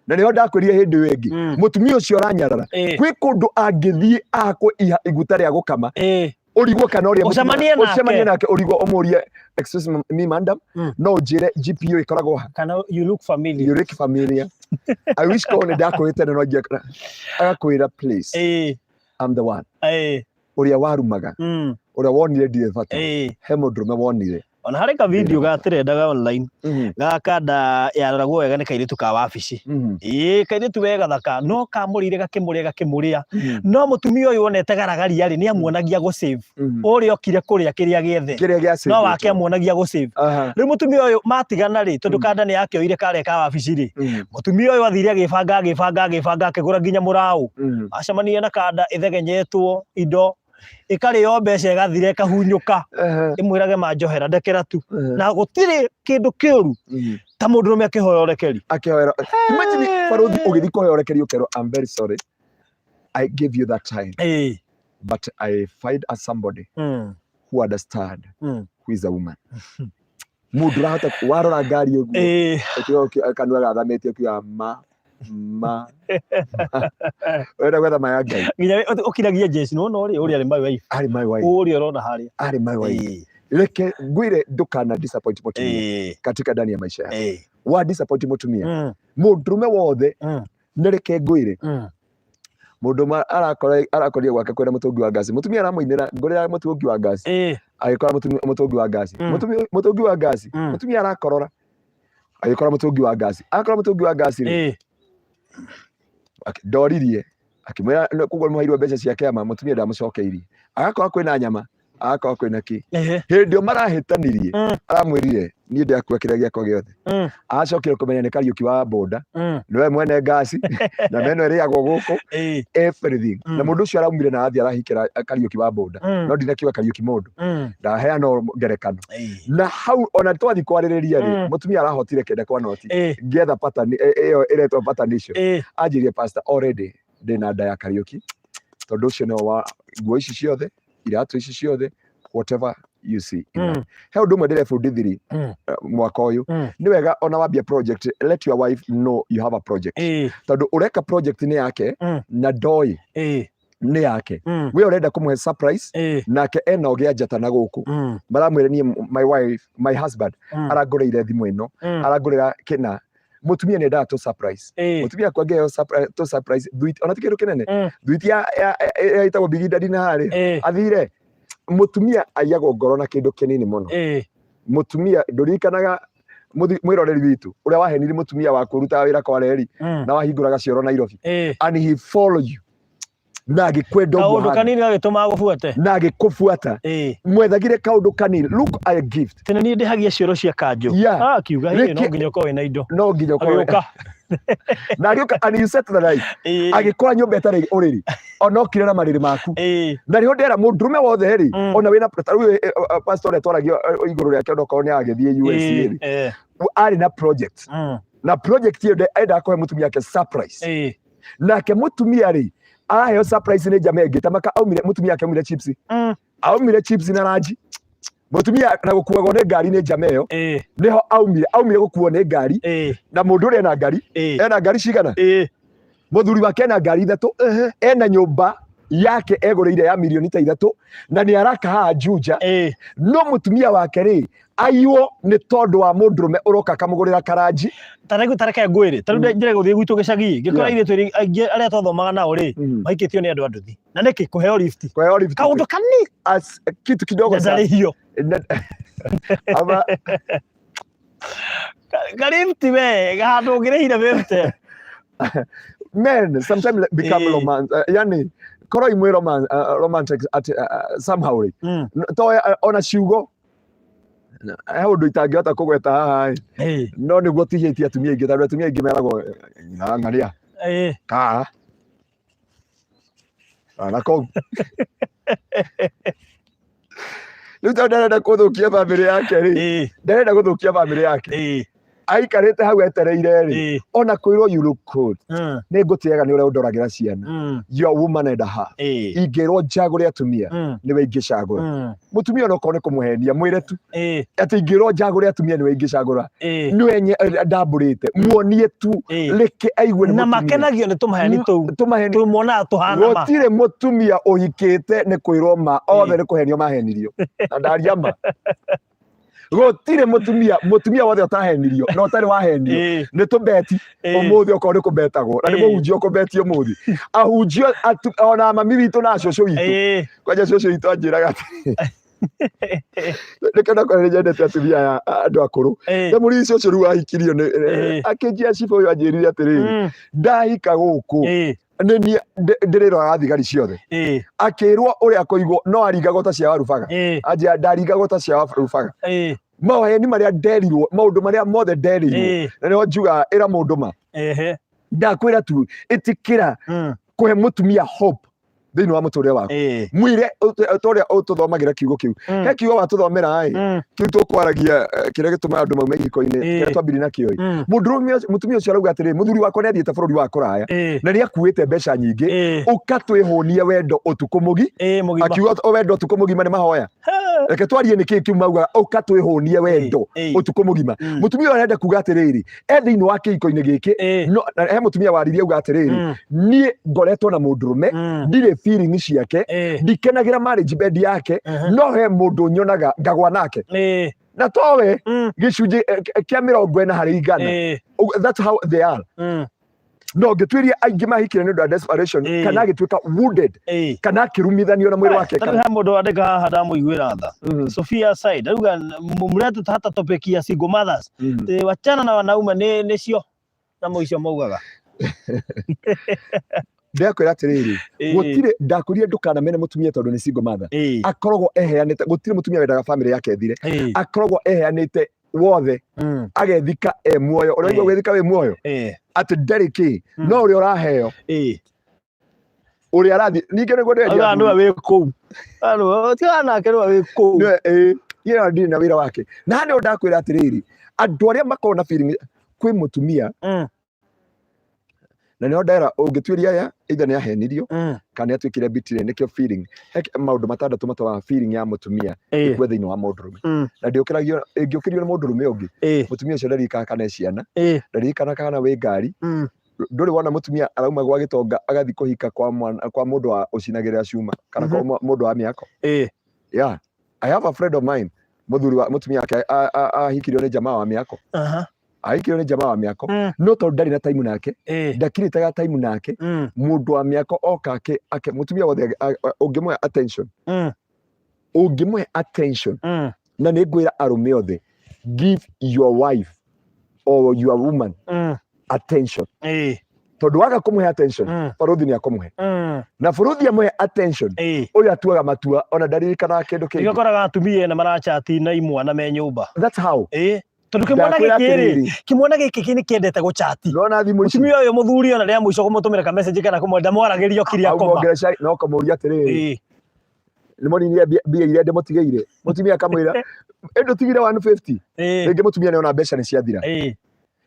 na niho ndakwirie hindi wengi mutumia ucio ranyarara kwi kundu angithie akwe iguta ria gukama urigwo kana uria ucemanie nake urigwo umurie excuse me madam no njire GPO ikoragwo ha kana you look familiar I wish kone ndakwite no ngia agakwira please I'm the one uria warumaga uria wonire ndire bata he mundu me wonire ona harĩ ka video gatirendaga online gakanda yaroragwo wega nĩ kairĩtu ka wabici kairĩtu wega thaka no kamũrire gakĩmũrĩa no mũtumia ũyũ onete garagaria rĩ nĩ amuonagia gũ save ũrĩa okire kũrĩa kĩrĩa gĩethe no wake amuonagia gũ save rĩu mũtumia ũyũ matigana rĩ tondũ kanda nĩ yakĩoire karĩa ka wabici rĩ mũtumia ũyũ athire agĩbanga akĩgũra nginya mũraũ acemanirie na kanda ĩthegenyetwo indo ikarĩo mbeca ĩgathire ĩkahunyũka ĩmwĩrage manjohera ndekera tu na gũtirĩ kĩndũ kĩũru ta mũndũrũme akĩhoya ũrekeri imagine baruthi ũgĩthiĩ kũhoya ũrekeri ũkerwo I'm very sorry I gave you that time but I find as somebody who understand who is a woman mũndũ rahota warora ngari ũguo kanua gathamĩtio kiuga wenda gwetha maya ngai nginya ũkiragia Jesse no ũrĩa arĩ my wife ũrĩa ũrona harĩa arĩ my wife reke ngwire ndukana disappoint mũtumia katika ndani ya maisha yako wa disappoint mũtumia mũndũrũme wothe nĩreke ngwire mũndũ arakorire gwake kwĩna mũtũngi wa ngasi mũtumia aramũinĩra ngũrĩra mũtũngi wa ngasi agĩkora mũtũngi wa ngasi mũtũngi wa ngasi mũtumia arakorora agĩkora mũtũngi wa ngasi akora mũtũngi wa ngasi rĩ ndoririe akimwira kugwa muhairwo mbeca cia kĩama mũtumia ndamũcokeirie agakorwo kwĩna nyama agakorwo kwĩna kĩ hĩndĩ ĩyo marahĩtanirie aramwĩrire niĩ ndakua kĩrĩa gĩakwa gĩothe acokire kũmenya nĩ Kariuki wa boda niwe mwene ngasi na meno ĩrĩagwo gũkũ everything na mũndũ ũcio araumire na athi arahikĩra Kariuki wa boda no ndinakiuga Kariuki mũndũ ndaheana ngerekano na hau ona twathi kwarĩrĩria rĩ mũtumia arahotire kenda kwa noti ngĩetha pattern ĩyo ĩretwo pattern icio anjĩrie pastor already ndĩna nda ya Kariuki tondũ ũcio nĩ wa nguo ici ciothe iratu ici ciothe whatever you see he ũndũ ũmwe ndĩrebundithirie mwaka ũyũ nĩ wega ona wambia project let your wife know you have a project tondũ ũreka project nĩ yake na ndoi nĩ yake we ũrenda kũmũhe surprise nake ena ũgĩa njata na gũkũ maramwĩra niĩ my wife my husband arangũrĩire thimũ ĩno arangũrĩra kĩna mũtumia nĩ endaga to surprise mũtumia kwangea to surprise ona ti kĩndũ kĩnene thuiti ya ĩtagwo Big Daddy na harĩ athire mũtumia aiyagwo ngoro na kĩndũ kĩnini mũno mũtumia ndũririkanaga mwĩroreri witũ ũrĩa wahenirie mũtumia waku ũrutaga wĩra kwa reri na wahingũraga cioro Nairobi and he follow you na agĩkwenda ũguo kaũndũ kanini gagĩtũma agũbuate na agĩkũbuata mwethagire kaũndũ kanini look a gift tene niĩ ndĩhagia cioro cia kanjũ akiuga no nginya ũkorwo wĩna indo no nginya ũkorwo na agĩũka and you set the right agĩkora nyũmba ĩtarĩ ũrĩrĩ ona okire na marĩrĩ maku na rĩho ndera mũndũrũme wothe rĩ ona wĩna pastor ũrĩa twaragio igũrũ rĩake ona okorwo nĩ agĩthiĩ USA rĩ arĩ na project na project ĩyo endaga kũhe mũtumia wake surprise nake mũtumia rĩ aheo surprise nĩ njama ĩngĩ tamaka aumire mũtumia wake aumire chips aumire chips na ranji mũtumia na gũkuagwo nĩ ngari nĩ njama ĩyo nĩho aumire gũkuo nĩ ngari na mũndũ ũrĩa ena ngari cigana mũthuri wake ena ngari 3 ena nyũmba yake egũrĩire ya mirioni ta 3 na nĩ araka haha Juja no mũtumia wake rĩ aywo nĩ tondũ wa mũndũrũme ũroka kamũgũrĩra karanji tareke ngwĩre tarĩ njĩra gũthiĩ gwitũ gĩcagi ngĩkora airĩtu aingĩ arĩa twathomaga nao rĩ maikĩtio nĩ andũ a nduthi na nĩkĩ kũheo lift kaũndũ kanini kitu kidogo hiyo ama lift we gahandũ ngĩrĩhire wĩrute men sometimes become yani korwo imwe romantic at somehow to ona ciugo he ũndũ itangĩhota kũgweta haha no nĩguo tihĩtie atumia aingĩ tondũ atumia aingĩ meragwo ng'aria kaa na kũu rĩu tondũ ndarenda gũthũkia bamĩrĩ yake rĩ ndarenda gũthũkia bamĩrĩ yake aikarĩte hau etereire rĩ ona kwĩrwo you look good nĩ ngũtĩaga nĩ ũrĩa ũndoragĩra ciana your woman and her ingĩrwo njagũre atumia nĩwe ingĩcagũra mũtumia ona okorwo nĩ kũmũhenia mwĩre tu atĩ ingĩrwo njagũre atumia nĩwe ingĩcagũra nĩwe ndambũrĩte muonie tu reke aigue na makenagio nĩ tũmaheni tũu tũmonaga tũhana ma gũtirĩ mũtumia ũhikĩte nĩ kwĩrwo ma othe nĩ kũhenio mahenirio na ndaria ma gũtirĩ mũtumia wothe ũtahenirio na ũtarĩ wahenio nĩ tũbeti ũmũthĩ okorwo nĩ kũbetagwo na nĩ mũhunjio ũkũbetio ũmũthĩ ahunjio ona mami witũ na cũcũ witũ kwanja cũcũ witũ anjĩraga atĩ Nekana kwa nyendete atumia ya andu akuru na murici ucio riu ahikirio akinjia cibo uyu anjirire atiriri ndahika guku ni ndirira thigari ciothe akirwo uria kuigwo no aringagwo ta cia warubaga anjia ndaringagwo ta cia warubaga mawaheni maria nderirwo maundu maria mothe nderirwo na nio njuga ira mundu ma ndakwira tu itikira kuhe mutumia hope thini wa muturire waku mwire utoria ututhomagira kiugo kiu he kiugo watuthomera kiu tukwaragia kiria gituma andu maume giko-ini kiria twambiri nakio mutumia ucio arauga atiri muthuri wakwa niathiete bururi wa kuraya na niakuite mbeca nyingi ukatwihunia wendo utuku mugi akiuga wendo utuku mugima ni mahoya reke twarie niki kiu mauga ukatwihunie wendo utuku mugima mutumia ucio arenda kuga atiriri thini wa giko-ini giki he mutumia waririe uga atiriri nie ngoretwo na mundurume ndire feeling ciake ndikenagira marriage bed yake no he mundu nyonaga ngagwa nake na towe gicunji kia 40 harĩ 100 that's how they are no gitwiria aingi mahikire ni desperation kana gitwika wounded kana kirumithanio na mwiri wake kana mundu andika haha ndamuiguira tha Sophia side aruga murete hata topic ya single mothers wachana na wanaume nicio na moicio maugaga ndakwira atiriri gutire ndakuria ndukanamene mutumia tondu ni single mother akoragwo eheanite gutire mutumia wendaga family yake ethire akoragwo eheanite wothe agethika muoyo uria gwethika we muoyo ati ndariki no uria uraheo uria arathi ninge niguo ndendia no we ku ano tia nake no we ku ye ndiri na wira wake na ndio ndakwira atiriri andu aria makona feeling kwi mutumia na nio ndaira ungitwiria ya either ni ahenirio kana atwikire bitire nikio feeling maundu matandatu matwa feeling ya mutumia ikwe thini wa mundurume na ndiukiragio ngiukirio ni mundurume ungi mutumia ucio ndarika kana ciana ndarika kana we ngari nduri wona mutumia arauma gwa gitonga agathi kuhika kwa mundu wa ucinagirira cuma kana kwa mundu wa miako yeah I have a friend of mine muthuri wa mutumia yake ahikirio ni jamaa wa miako aikio ni jamaa wa miako no to ndari na time nake ndakiritaga time nake mundu wa miako okake mutumia wothe ungimwe attention na ni ngwira arume othe give your wife or your woman attention tondu waga kumuhe attention baruthi ni akumuhe na baruthi amuhe attention uyu atuaga matua ona ndaririkana kindu kingi igakoraga atumia na marachati na imwana me nyumba that's how tondu kimwana giki ni kiendete guchati nona thimu ici mutumia uyu muthuri ona ria muico kumutumira ka message kana kumwenda mwaragirio kiria koma no kamuria atiriri ni moniria bia iria ndimutigeire mutumia akamwira endo tigire 150 ringi mutumia niona mbeca ni ciathira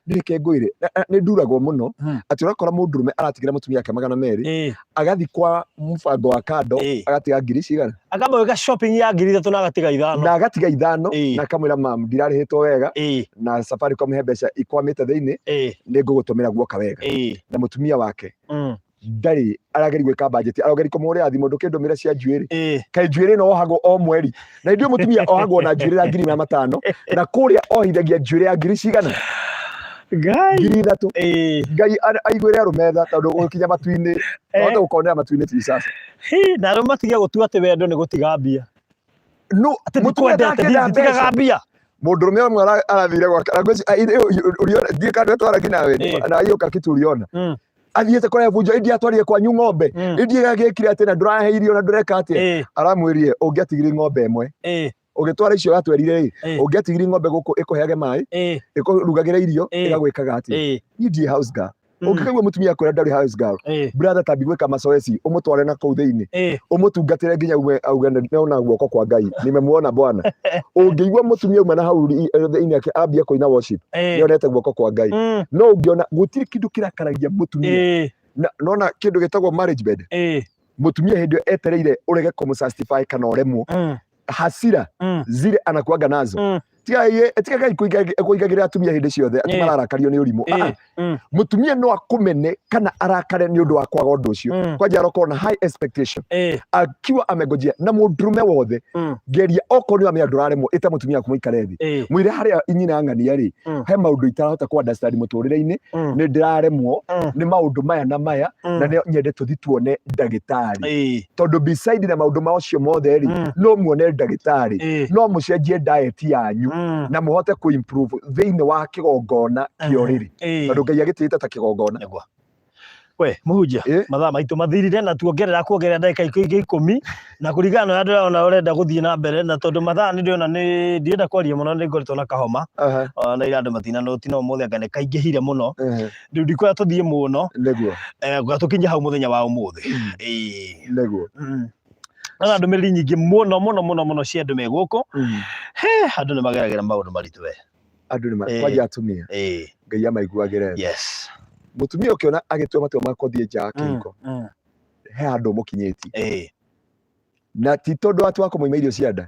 ndirike ngwire ni nduragwo muno ati urakora mundurume aratigira mutumia yake 200 agathi kwa mfango wa kando agatiga ngiri cigana akamweka shopping ya ngiri 3 na agatiga 5 na agatiga 5 na kamwira mam ndirarihitwo wega na Safaricom he mbeca ikwamite thiini ni ngugutumira guoka wega na mutumia wake ndari arageri gwika budget arageri kumuria thimu ndukindumira cia njuiri kai njuiri no ohagwo o mweri na ndio mutumia ohagwo na njuiri ya 5,000 na kuria ohithagia njuiri ya ngiri cigana ngiri 3 ngai aigwire arumetha tondu gukinya matu-ini ote gukonera matu-ini ti sasa na arume matigia gutua ati wendo ni gutiga mbia no mutumia ndatigaga mbia mundurume umwe arathire gwaka uriona thie kandi twara nawe na hiyo kakitu uriona athiete kora bunjo india atwarie kwa ng'ombe india agikire ati na nduraheirio na ndureka ati aramwirie ungiatigire ng'ombe imwe ugitwara icio atwerire ungiatigire ng'ombe guku ikuheage mai ikurugagire irio igagwikaga ati ni house girl ungikagwa mutumia kora ndari house girl brother tabi gwika masoesi umutware na kuu thiini umutungatire nginya uwe auga neona guoko kwa Ngai nimemuona bwana ungiigwa mutumia uma na hau thiini yake ambia kuina worship nionete guoko kwa Ngai no ungiona gutiri kindu kirakaragia mutumia nona kindu gitagwo marriage bed mutumia hindi etereire urege kumusastify kana uremwo hasira zile anakuaga nazo tika Ngai kuingagira atumia hindi ciothe ati mararakario ni urimu mutumia no akumene kana arakare ni undu wa kwaga undu ucio kwanja aroko na high expectation akiwa amegojia na mundurume wothe geria oko ni amia nduraremo ita mutumia kumuikare thi mwire haria inyina ngania ri he maundu itarahota ku understand muturire-ini ni ndiraremwo ni maundu maya na maya na ni nyende tuthi tuone ndagitari tondu beside na maundu macio mothe ri no muone ndagitari no mucenjie diet yanyu na muhote ku improve thiini wa kigongona kioriri tondu Ngai agitita ta kigongona we muhunjia mathaa maitu mathirire na tuongerera ndagika ingĩ 10 na kuringana na ndĩrona urenda guthii na mbere na tondu mathaa ni ndiona ni ndienda kwaria muno ni ngoretwo na kahoma na ira andu matina no tino muthe ngane kaingĩhire muno riu ndikoya tuthie muno niguo gatukinya hau muthenya wa umuthi niguo na ndũmĩrĩri nyingĩ muno cia andũ me gũkũ andũ nĩ mageragĩra maũndũ maritũ we andũ nĩ kwanja atumia Ngai amaiguagĩre yes mutumia ukiona agitua matua makothie nja kiko he andu mukinyeti na ti tondu watu wako moima irio cia nda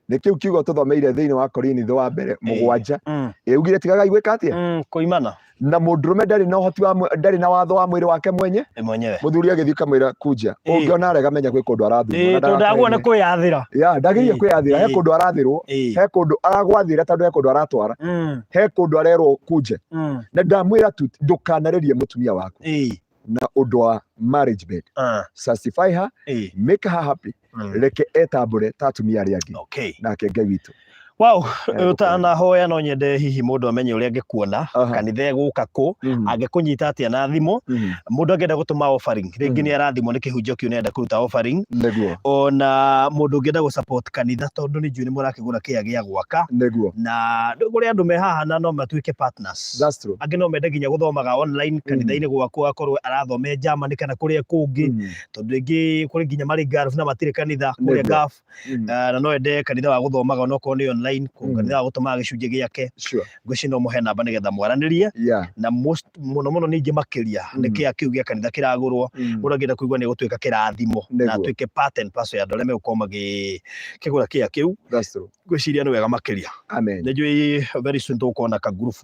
ni kiu kiugo tuthomeire thiini wa Korinitho wa mbere 7 ugire tigaga igwika atia kuimana na mundurume ndari na uhoti wa ndari na watho wa mwiri wake mwenyewe muthuri agithii kamwira kunja ungiona arega menya gwi kundu arathirwo tondu ndagwona kwiyathira ndagirie kwiyathira he kundu arathirwo he kundu aragwathira tondu he kundu aratwara he kundu arerwo kunje na ndamwira tu ndukanaririe mutumia waku na undu wa marriage bed satisfy her make her happy reke etambure ta atumia aria angi nake Ngai witu wow utanahoya no nyende hihi mundu amenye uria angikuona kanitha eguka ku angikunyita atia na thimu mundu angenda gutuma offering ringi ni arathimo ni kihunjio kiu nenda kuruta offering niguo ona mundu angenda gu support kanitha tondu ni njui ni murakigura kia gia gwaka niguo na guri andu me haha na no matuike partners that's true angi no mende ginya guthomaga online kanitha-ini gwaku akorwo arathome Germany kana kuria kungi tondu ingi kuri ginya mari Gulf na matire kanitha kuria Gulf na no ende kanitha wa guthomaga no ko ni online kanitha gutuma gicunjĩ giake ngwici no muhe namba nigetha mwaranirie na muno ningi makiria niki akiu gia kanitha kiragurwo mundu angenda kuigua ni gutuika kirathimo na tuike part and parcel ya ndole me ukoma kigura kia kiu ngwiciria ni wega makiria amen njui very soon tukona ka group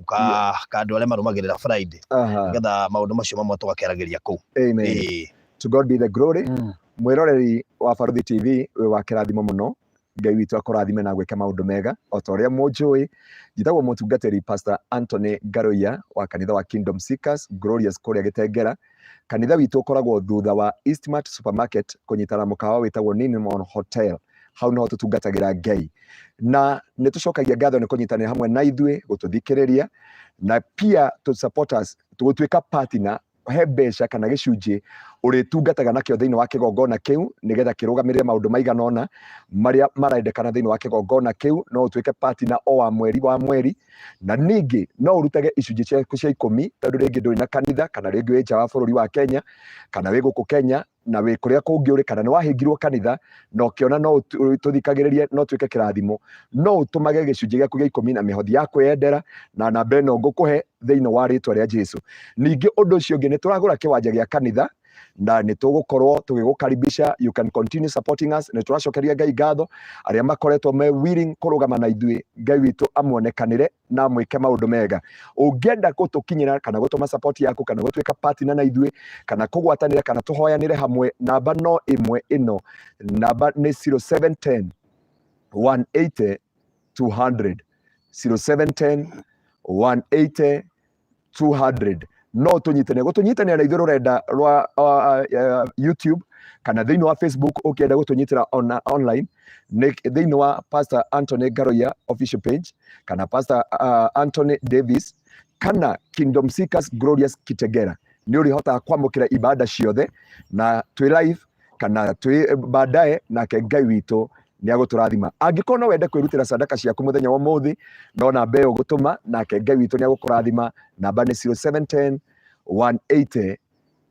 ka ndole marumagirira Friday nigetha maundu macio mamwe tugakerageria ku amen to God be the glory mwiroreri wa Baruthi TV we wa kirathimo muno Ngai witu akurathime na gweka maundu mega o ta uria munjui njitagwo mutungatiri Pastor Anthony Garoya wa kanitha wa Kingdom Seekers Glorious kuria Gitengera kanitha witu ukoragwo thutha wa Eastmart Supermarket kunyitana mukawa witagwo Ninimon Hotel hau no tutungatagira Ngai na ni tucokagia ngatho ni kunyitanira hamwe na ithuĩ gututhikiriria na pia to support us tugutwika partner he mbeca kana gicunjĩ uritungataga nakio thiini wa kigongona kiu nigetha kirugamirire maundu maiganona maria marendekana thiini wa kigongona kiu no utwike partner o wa mweri na ningi no urutage icunjĩ ciaku cia 10 tondu ringi nduri na kanitha kana ringi wi nja wa bururi wa Kenya kana wi guku Kenya na wi kuria kungi uri kana ni wahingirwo kanitha no kiona no tuthikagiririe no twike kirathimo no utumage gicunjĩ giaku gia 10 na mihothi ya kwendera na namba ĩno ngukuhe thiini wa ritwa ria Jesu ningi undu ucio ungi ni turagura kiwanja gia kanitha na ni tugukorwo tugigukaribisha you can continue supporting us ni turacokeria Ngai ngatho aria makoretwo me willing kurugama na ithuĩ Ngai witu amuonekanire na mwike maundu mega ungienda gutukinyira kana gutuma support yaku kana gutwika partner na ithuĩ kana kugwatanira kana tuhoyanire hamwe namba no imwe ino namba ni 0710 180 200 0710 180 200 no tunyitane gutunyitane na ithuĩ rurenda rwa YouTube kana thiini wa Facebook ukienda gutunyitira online ni thiini wa Pastor Anthony Garoya official page kana Pastor Anthony Davis kana Kingdom Seekers Glorious Kitengera ni urihota kwamukira ibada ciothe na twi live kana twi baadaye nake Ngai witu ni aguturathima angikorwo no wende kwirutira sadaka ciaku muthenya wa muthi no namba ĩyo gutuma nake Ngai witu ni agukurathima namba ni 0710 180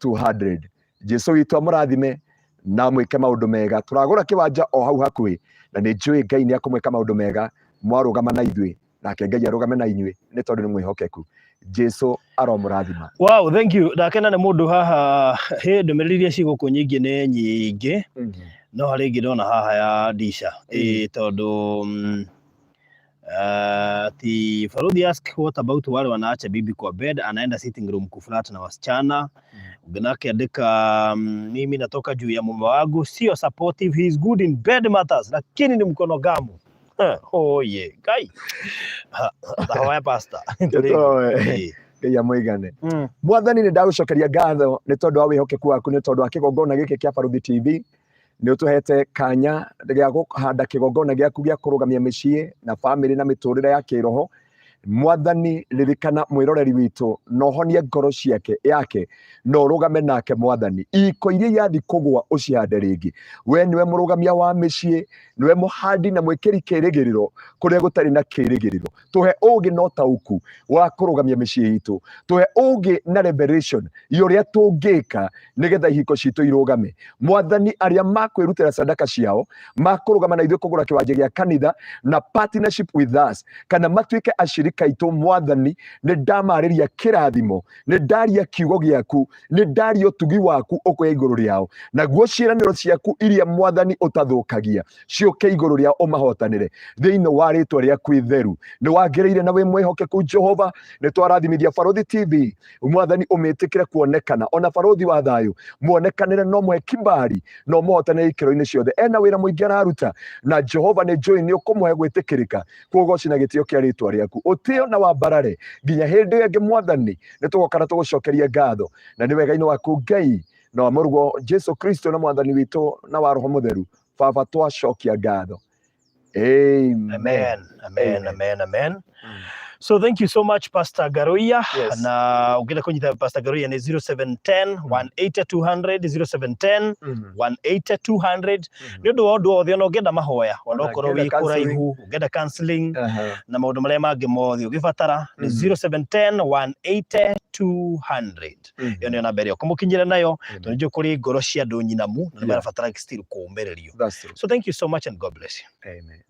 200 Jesu witu amurathime na mwike maundu mega turagura kiwanja o hau hakuhi na ni njui Ngai ni akumwika maundu mega mwarugama na ithuĩ nake Ngai arugame na inyuĩ ni tondu ni mwihokeku Jesu aromurathima wow thank you ndakena ni mundu haha he ndumiriri ciguku nyingi ni nyingi no hari ingi ndona haha ya Disha tondu Ti Farudi ask what about wale wanaacha bibi kwa bed, anaenda sitting room kuflat na wasichana. Ugenake andika mimi natoka juu ya mume wangu, sio supportive, he is good in bed matters, lakini ni mkono gamu. Oh yeah, kai. Dawa pastor. Ya muigane. Mwathani ni ndagucokeria ngatho ni tondu wa wihokeku waku, ni tondu wa kigongona giki kia Baruthi TV. Ni utuhete kanya gya guhanda kigongona gyaku gya kurugamia micii na family na miturire ya kiroho. Mwathani ririkana mwiroreri witu no honie ngoro yake no rugame nake. Mwathani iko iria yathi kugwa ucihande ringi. We niwe murugamia wa micii, niwe muhandi na mwikiri kirigiriro kuria gutari na kirigiriro. Tuhe ugi no tauku wa kurugamia micii itu, tuhe ugi na revelation yuria tungika nigetha ihiko citu irugame. Mwathani aria makwirutira sadaka ciao makurugama na ithuĩ kugura kiwanja gia kanitha na partnership with us kana matuike ashirika itu. Mwathani ni ndamariria kirathimo, ni ndaria kiugo giaku, ni ndaria utugi waku ukoya iguru riao, naguo ciiraniro ciaku iria Mwathani utathukagia cioke iguru riao umahotanire thiini wa ritwa riaku itheru. Ni wagiriire na wi mwihokeku Jehova. Ni twarathimithia Baruthi TV Mwathani umitikire kuonekana, ona Baruthi wa thayu muonekanire no mwe kibari no muhotanire ikiro-ini ciothe. Ena wira muingi araruta na Jehova ni njui ni ukumuhe gwitikirika kugoci na gitio kia ritwa riaku, utio na wambarare nginya hindi ingi. Mwathani ni tugokana tugucokeria ngatho na ni wega-ini waku Ngai na wa Mũrũgwo Jesu Kristo na Mwathani witu na wa Roho Mutheru. Baba twacokia ngatho. Amen. So thank you so much Pastor Garoia. Yes. Na ugenda kunyita Pastor Garoia ni 0710 180 200 0710 180 200. Ni undu wa othe ona ugenda mahoya onokorwo wi kuraihu ugenda counseling na maundu maria mangi mothe ugibatara ni 0710 180 200. Iyo ni namba ĩrĩa kumukinyira nayo tunijue kuri ngoro cia andu nyinamu na marabatara still kuumererio. So thank you so much and God bless you. Amen.